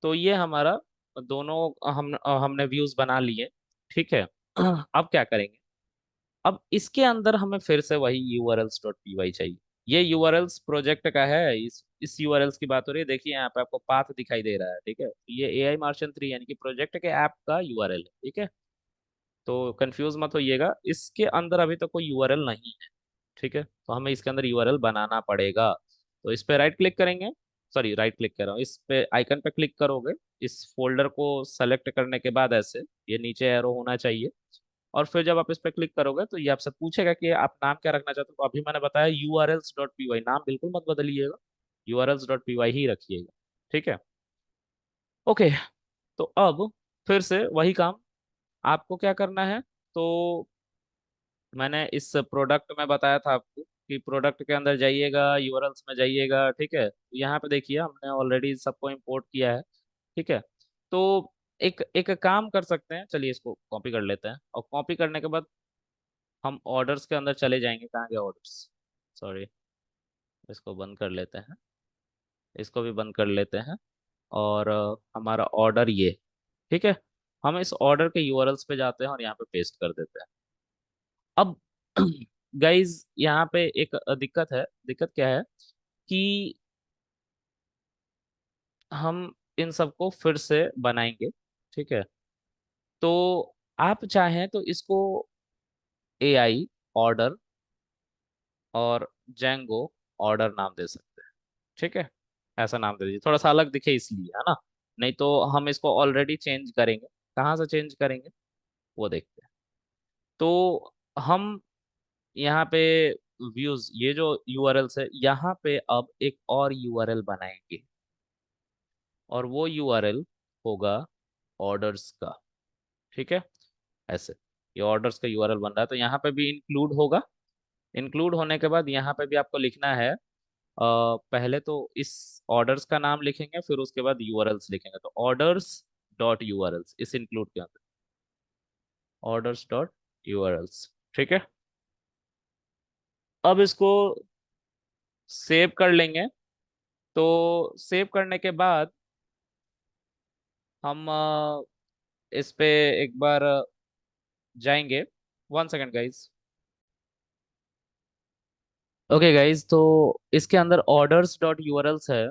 तो ये हमारा दोनों हमने व्यूज बना लिए। ठीक है, अब क्या करेंगे। अब इसके अंदर हमें फिर से वही urls डॉट py चाहिए। ये urls प्रोजेक्ट का है, इस urls की बात हो रही है। देखिए यहाँ पे आपको पाथ दिखाई दे रहा है। ठीक है, तो ये AI मार्शन 3 यानी कि प्रोजेक्ट के ऐप का URL है। ठीक है, तो कंफ्यूज मत होइएगा, इसके अंदर अभी तक कोई यूआरएल नहीं है। ठीक है, तो हमें इसके अंदर यूआरएल बनाना पड़ेगा। तो इस पे राइट क्लिक करेंगे, सॉरी राइट क्लिक कर रहा हूँ, इस पे आइकन पे क्लिक करोगे। इस फोल्डर को सेलेक्ट करने के बाद ऐसे ये नीचे एरो होना चाहिए, और फिर जब आप इस पे क्लिक करोगे तो ये आपसे पूछेगा कि आप नाम क्या रखना चाहते हो। तो अभी मैंने बताया urls डॉट पी वाई, नाम बिल्कुल मत बदलिएगा, urls dot P why he रखिएगा। ठीक है, ओके। तो अब फिर से वही काम आपको क्या करना है। तो मैंने इस प्रोडक्ट में बताया था आपको कि प्रोडक्ट के अंदर जाइएगा, यूआरएल्स में जाइएगा। ठीक है, यहाँ पे देखिए हमने ऑलरेडी सबको इंपोर्ट किया है। ठीक है, तो एक एक काम कर सकते हैं, चलिए इसको कॉपी कर लेते हैं, और कॉपी करने के बाद हम ऑर्डर्स के अंदर चले जाएंगे। कहाँ गया ऑर्डर्स, सॉरी, इसको बंद कर लेते हैं, इसको भी बंद कर लेते हैं। और हमारा ऑर्डर ये, ठीक है, हम इस ऑर्डर के यूआरएल्स पे जाते हैं और यहाँ पे पेस्ट कर देते हैं। अब गाइज यहाँ पे एक दिक्कत है। दिक्कत क्या है कि हम इन सबको फिर से बनाएंगे। ठीक है, तो आप चाहें तो इसको AI ऑर्डर और जेंगो ऑर्डर नाम दे सकते हैं। ठीक है, ऐसा नाम दे दीजिए, थोड़ा सा अलग दिखे इसलिए, है ना। नहीं तो हम इसको ऑलरेडी चेंज करेंगे, कहाँ से चेंज करेंगे वो देखते हैं। तो हम यहाँ पे व्यूज, ये जो यूआरएल्स है, यहाँ पे अब एक और यूआरएल बनाएंगे, और वो यूआरएल होगा ऑर्डर्स का। ठीक है, ऐसे ये ऑर्डर्स का यूआरएल बन रहा है, तो यहाँ पे भी इंक्लूड होगा। इंक्लूड होने के बाद यहाँ पे भी आपको लिखना है, पहले तो इस ऑर्डर्स का नाम लिखेंगे, फिर उसके बाद यूआरएल्स लिखेंगे। तो ऑर्डर्स डॉट यूआरएल्स इस इंक्लूड के अंदर, ऑर्डर्स डॉट यूआरएल्स। ठीक है, अब इसको सेव कर लेंगे। तो सेव करने के बाद हम इस पे एक बार जाएंगे। 1 सेकेंड गाइज। ओके गाइज, तो इसके अंदर ऑर्डर्स डॉट यूआरएल्स है।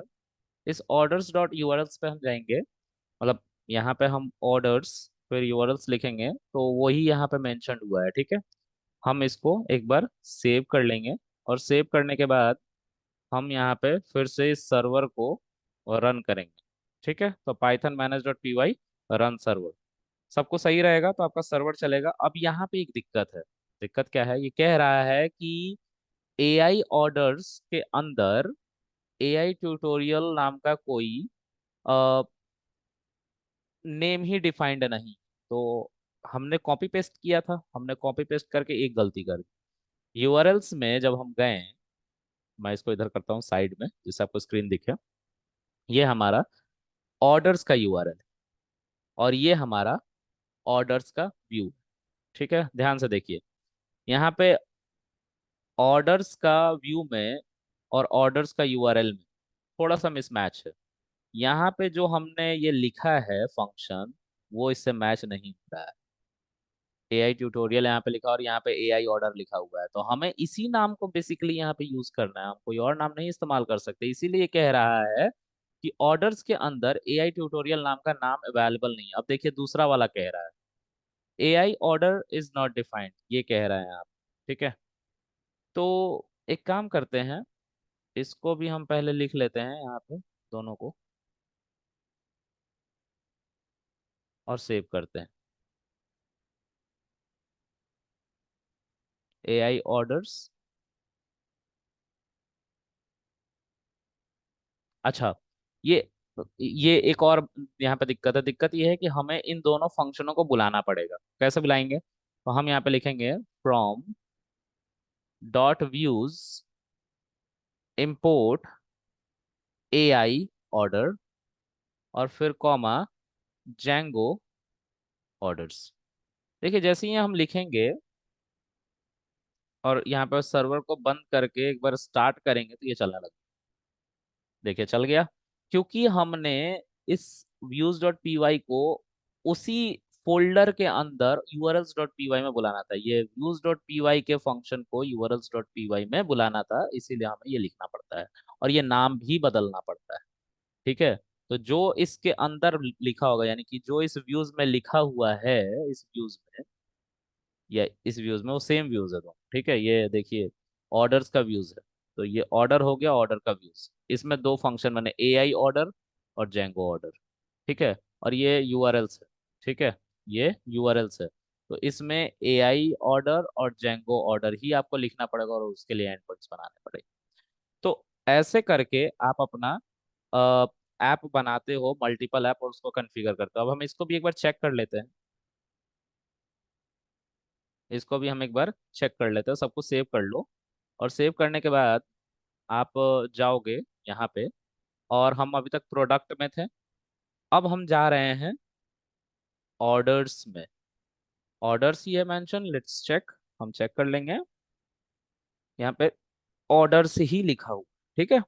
इस ऑर्डर्स डॉट यूआरएल्स पे हम जाएंगे, मतलब यहाँ पे हम ऑर्डर्स फिर यूआरएल्स लिखेंगे, तो वही यहाँ पे मेंशन हुआ है। ठीक है, हम इसको एक बार सेव कर लेंगे, और सेव करने के बाद हम यहाँ पे फिर से इस सर्वर को रन करेंगे। ठीक है, तो Python manage dot P Y run server, सबको सही रहेगा तो आपका सर्वर चलेगा। अब यहाँ पे एक दिक्कत है। दिक्कत क्या है, ये कह रहा है कि AI ऑर्डर्स के अंदर AI ट्यूटोरियल नाम का कोई नेम ही डिफाइंड नहीं। तो हमने कॉपी पेस्ट किया था, हमने कॉपी पेस्ट करके एक गलती कर दी। यूआरएल्स में जब हम गए, मैं इसको इधर करता हूँ साइड में जिससे आपको स्क्रीन दिखे, ये हमारा ऑर्डर्स का यूआरएल है, और ये हमारा ऑर्डर्स का व्यू। ठीक है, ध्यान से देखिए, यहाँ पे ऑर्डर्स का व्यू में और ऑर्डर्स का यूआरएल में थोड़ा सा मिसमैच है। यहाँ पे जो हमने ये लिखा है फंक्शन, वो इससे मैच नहीं हो रहा है। AI ट्यूटोरियल यहाँ पे लिखा और यहाँ पे AI ऑर्डर लिखा हुआ है, तो हमें इसी नाम को बेसिकली यहाँ पे यूज करना है, हम कोई और नाम नहीं इस्तेमाल कर सकते। इसीलिए कह रहा है कि ऑर्डर्स के अंदर AI ट्यूटोरियल नाम का नाम अवेलेबल नहीं है। अब देखिए दूसरा वाला कह रहा है AI order is not defined, ये कह रहे हैं आप। ठीक है, तो एक काम करते हैं, इसको भी हम पहले लिख लेते हैं यहाँ पे, दोनों को, और सेव करते हैं। AI orders. अच्छा, ये ये एक और यहाँ पे दिक्कत है। दिक्कत ये है कि हमें इन दोनों फंक्शनों को बुलाना पड़ेगा। कैसे बुलाएंगे? तो हम यहाँ पे लिखेंगे from dot views import AI order, और फिर कॉमा Django ऑर्डर्स। देखिए जैसे ही हम लिखेंगे और यहाँ पे सर्वर को बंद करके एक बार स्टार्ट करेंगे तो ये चलने लगेगा। देखिए चल गया, क्योंकि हमने इस views.py को उसी फोल्डर के अंदर urls.py में बुलाना था। ये views.py के फंक्शन को urls.py में बुलाना था, इसीलिए हमें ये लिखना पड़ता है और ये नाम भी बदलना पड़ता है। ठीक है, तो जो इसके अंदर लिखा होगा, यानी कि जो इस व्यूज में लिखा हुआ है, इस व्यूज में या इस व्यूज में, वो सेम व्यूज है दोनों। ठीक है, ये देखिए ऑर्डर्स का व्यूज है, तो ये ऑर्डर हो गया, ऑर्डर का व्यूज। इसमें दो फंक्शन बने, AI ऑर्डर और जेंगो ऑर्डर। ठीक है, और ये यूआरएल्स है। ठीक है, ये यूआरएल्स है। तो इसमें AI ऑर्डर और जेंगो ऑर्डर ही आपको लिखना पड़ेगा और उसके लिए एंड पॉइंट्स बनाने पड़ेंगे। तो ऐसे करके आप अपना ऐप बनाते हो, मल्टीपल ऐप, और उसको कॉन्फ़िगर करते हो। अब हम इसको भी एक बार चेक कर लेते हैं। इसको भी हम एक बार चेक कर लेते हैं, सबको सेव कर लो। और सेव करने के बाद आप जाओगे यहाँ पे, और हम अभी तक प्रोडक्ट में थे, अब हम जा रहे हैं ऑर्डर्स में। ऑर्डर्स ही है मेंशन, लेट्स चेक। हम चेक कर लेंगे, यहाँ पे ऑर्डर्स ही लिखा हुआ। ठीक है,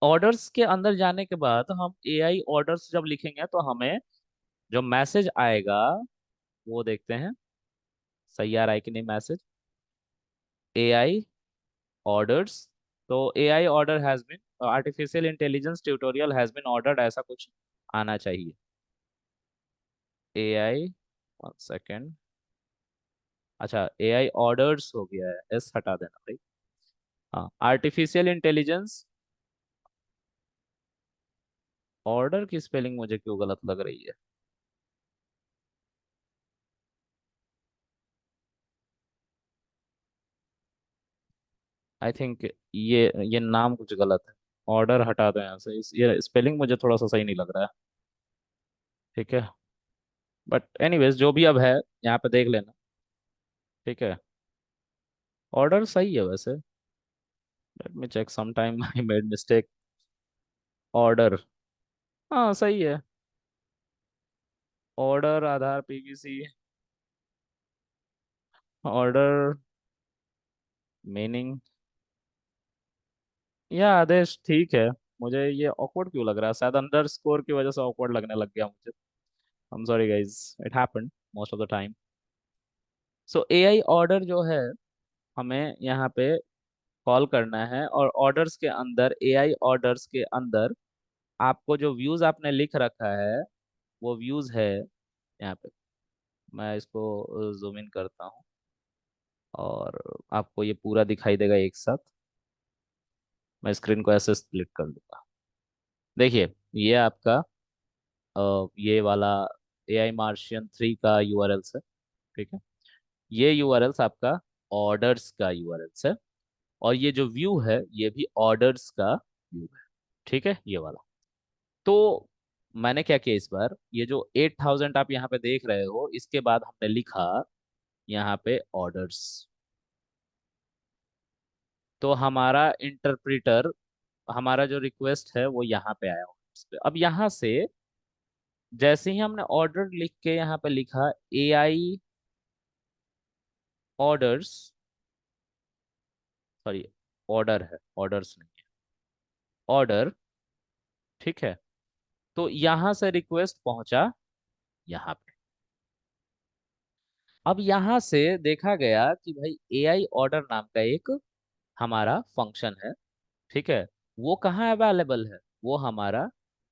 ऑर्डर्स के अंदर जाने के बाद हम AI ऑर्डर्स जब लिखेंगे तो हमें जो मैसेज आएगा वो देखते हैं, सही आ रहा है कि नहीं मैसेज। AI ऑर्डर्स, तो AI order has been, artificial intelligence tutorial has been ordered, ऐसा कुछ आना चाहिए। AI, वन सेकेंड, अच्छा AI ऑर्डर्स हो गया है, एस हटा देना भाई। हाँ, आर्टिफिशियल इंटेलिजेंस ऑर्डर की स्पेलिंग मुझे क्यों गलत लग रही है? आई थिंक ये नाम कुछ गलत है। ऑर्डर हटा दो यहाँ से, ये स्पेलिंग मुझे थोड़ा सा सही नहीं लग रहा है। ठीक है, बट एनीवेज जो भी अब है, यहाँ पे देख लेना। ठीक है, ऑर्डर सही है वैसे। Let me check, some time I made mistake. Order, हाँ सही है। Order Aadhaar PVC, order meaning, यह आदेश ठीक है। मुझे ये ऑकवर्ड क्यों लग रहा है? शायद अंडर स्कोर की वजह से ऑकवर्ड लगने लग गया मुझे। I am sorry guys, it happened most of the time. So AI order जो है, हमें यहाँ पे कॉल करना है, और ऑर्डर्स के अंदर, AI ऑर्डर्स के अंदर आपको जो व्यूज आपने लिख रखा है, वो व्यूज है यहाँ पे। मैं इसको जूम इन करता हूँ और आपको ये पूरा दिखाई देगा एक साथ। मैं स्क्रीन को ऐसे स्प्लिट कर दूंगा। देखिए, ये आपका ये वाला AI मार्शियन 3 का यूआरएल्स है। ठीक है, ये यूआरएल्स आपका ऑर्डर्स का यूआरएल्स है, और ये जो व्यू है ये भी ऑर्डर्स का व्यू है। ठीक है, ये वाला। तो मैंने क्या किया इस बार, ये जो 8000 आप यहाँ पे देख रहे हो, इसके बाद हमने लिखा यहाँ पे ऑर्डर्स। तो हमारा इंटरप्रेटर, हमारा जो रिक्वेस्ट है वो यहाँ पे आया orders पे। अब यहाँ से जैसे ही हमने ऑर्डर लिख के यहाँ पे लिखा AI ऑर्डर्स, सॉरी, ऑर्डर है, ऑर्डर्स नहीं है, ऑर्डर। ठीक है, तो यहाँ से रिक्वेस्ट पहुंचा यहाँ पे। अब यहाँ से देखा गया कि भाई एआई ऑर्डर नाम का एक हमारा फंक्शन है, ठीक है। वो कहाँ अवेलेबल है? वो हमारा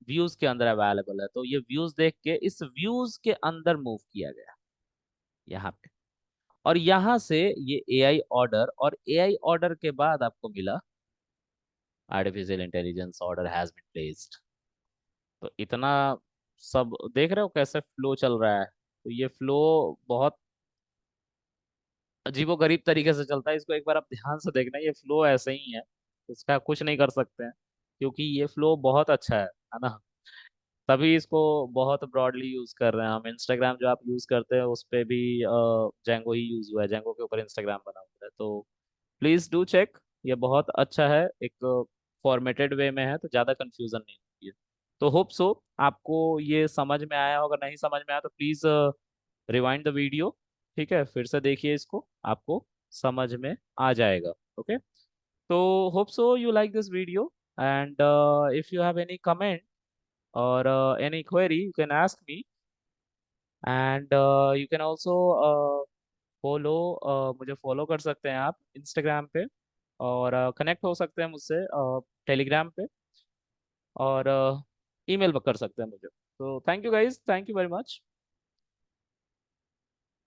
व्यूज के अंदर अवेलेबल है। तो ये व्यूज देख के इस व्यूज के अंदर मूव किया गया यहाँ पे, और यहाँ से ये एआई ऑर्डर, और एआई ऑर्डर के बाद आपको मिला artificial intelligence order has been placed. तो इतना सब देख रहे हो कैसे फ्लो चल रहा है? तो ये फ्लो बहुत अजीबोगरीब तरीके से चलता है। इसको एक बार आप ध्यान से देखना, ये फ्लो ऐसे ही है, इसका कुछ नहीं कर सकते हैं, क्योंकि ये फ्लो बहुत अच्छा है ना। तभी इसको बहुत ब्रॉडली यूज कर रहे हैं हम। इंस्टाग्राम जो आप यूज करते हैं उस पे भी जेंगो ही यूज हुआ है, जेंगो के ऊपर इंस्टाग्राम बना हुआ है। तो प्लीज डू चेक, ये बहुत अच्छा है, एक फॉर्मेटेड वे में है, तो ज़्यादा कंफ्यूजन नहीं होती है। तो होप सो आपको ये समझ में आया होगा। नहीं समझ में आया तो प्लीज़ रिवाइंड द वीडियो, ठीक है, फिर से देखिए इसको, आपको समझ में आ जाएगा। ओके, तो hope so you like this video, and if you have any comment or any query you can ask me, and you can also follow मुझे फॉलो कर सकते हैं आप इंस्टाग्राम पे, और कनेक्ट हो सकते हैं मुझसे टेलीग्राम पे, और ईमेल कर सकते हैं मुझे। तो thank you guys, thank you very much.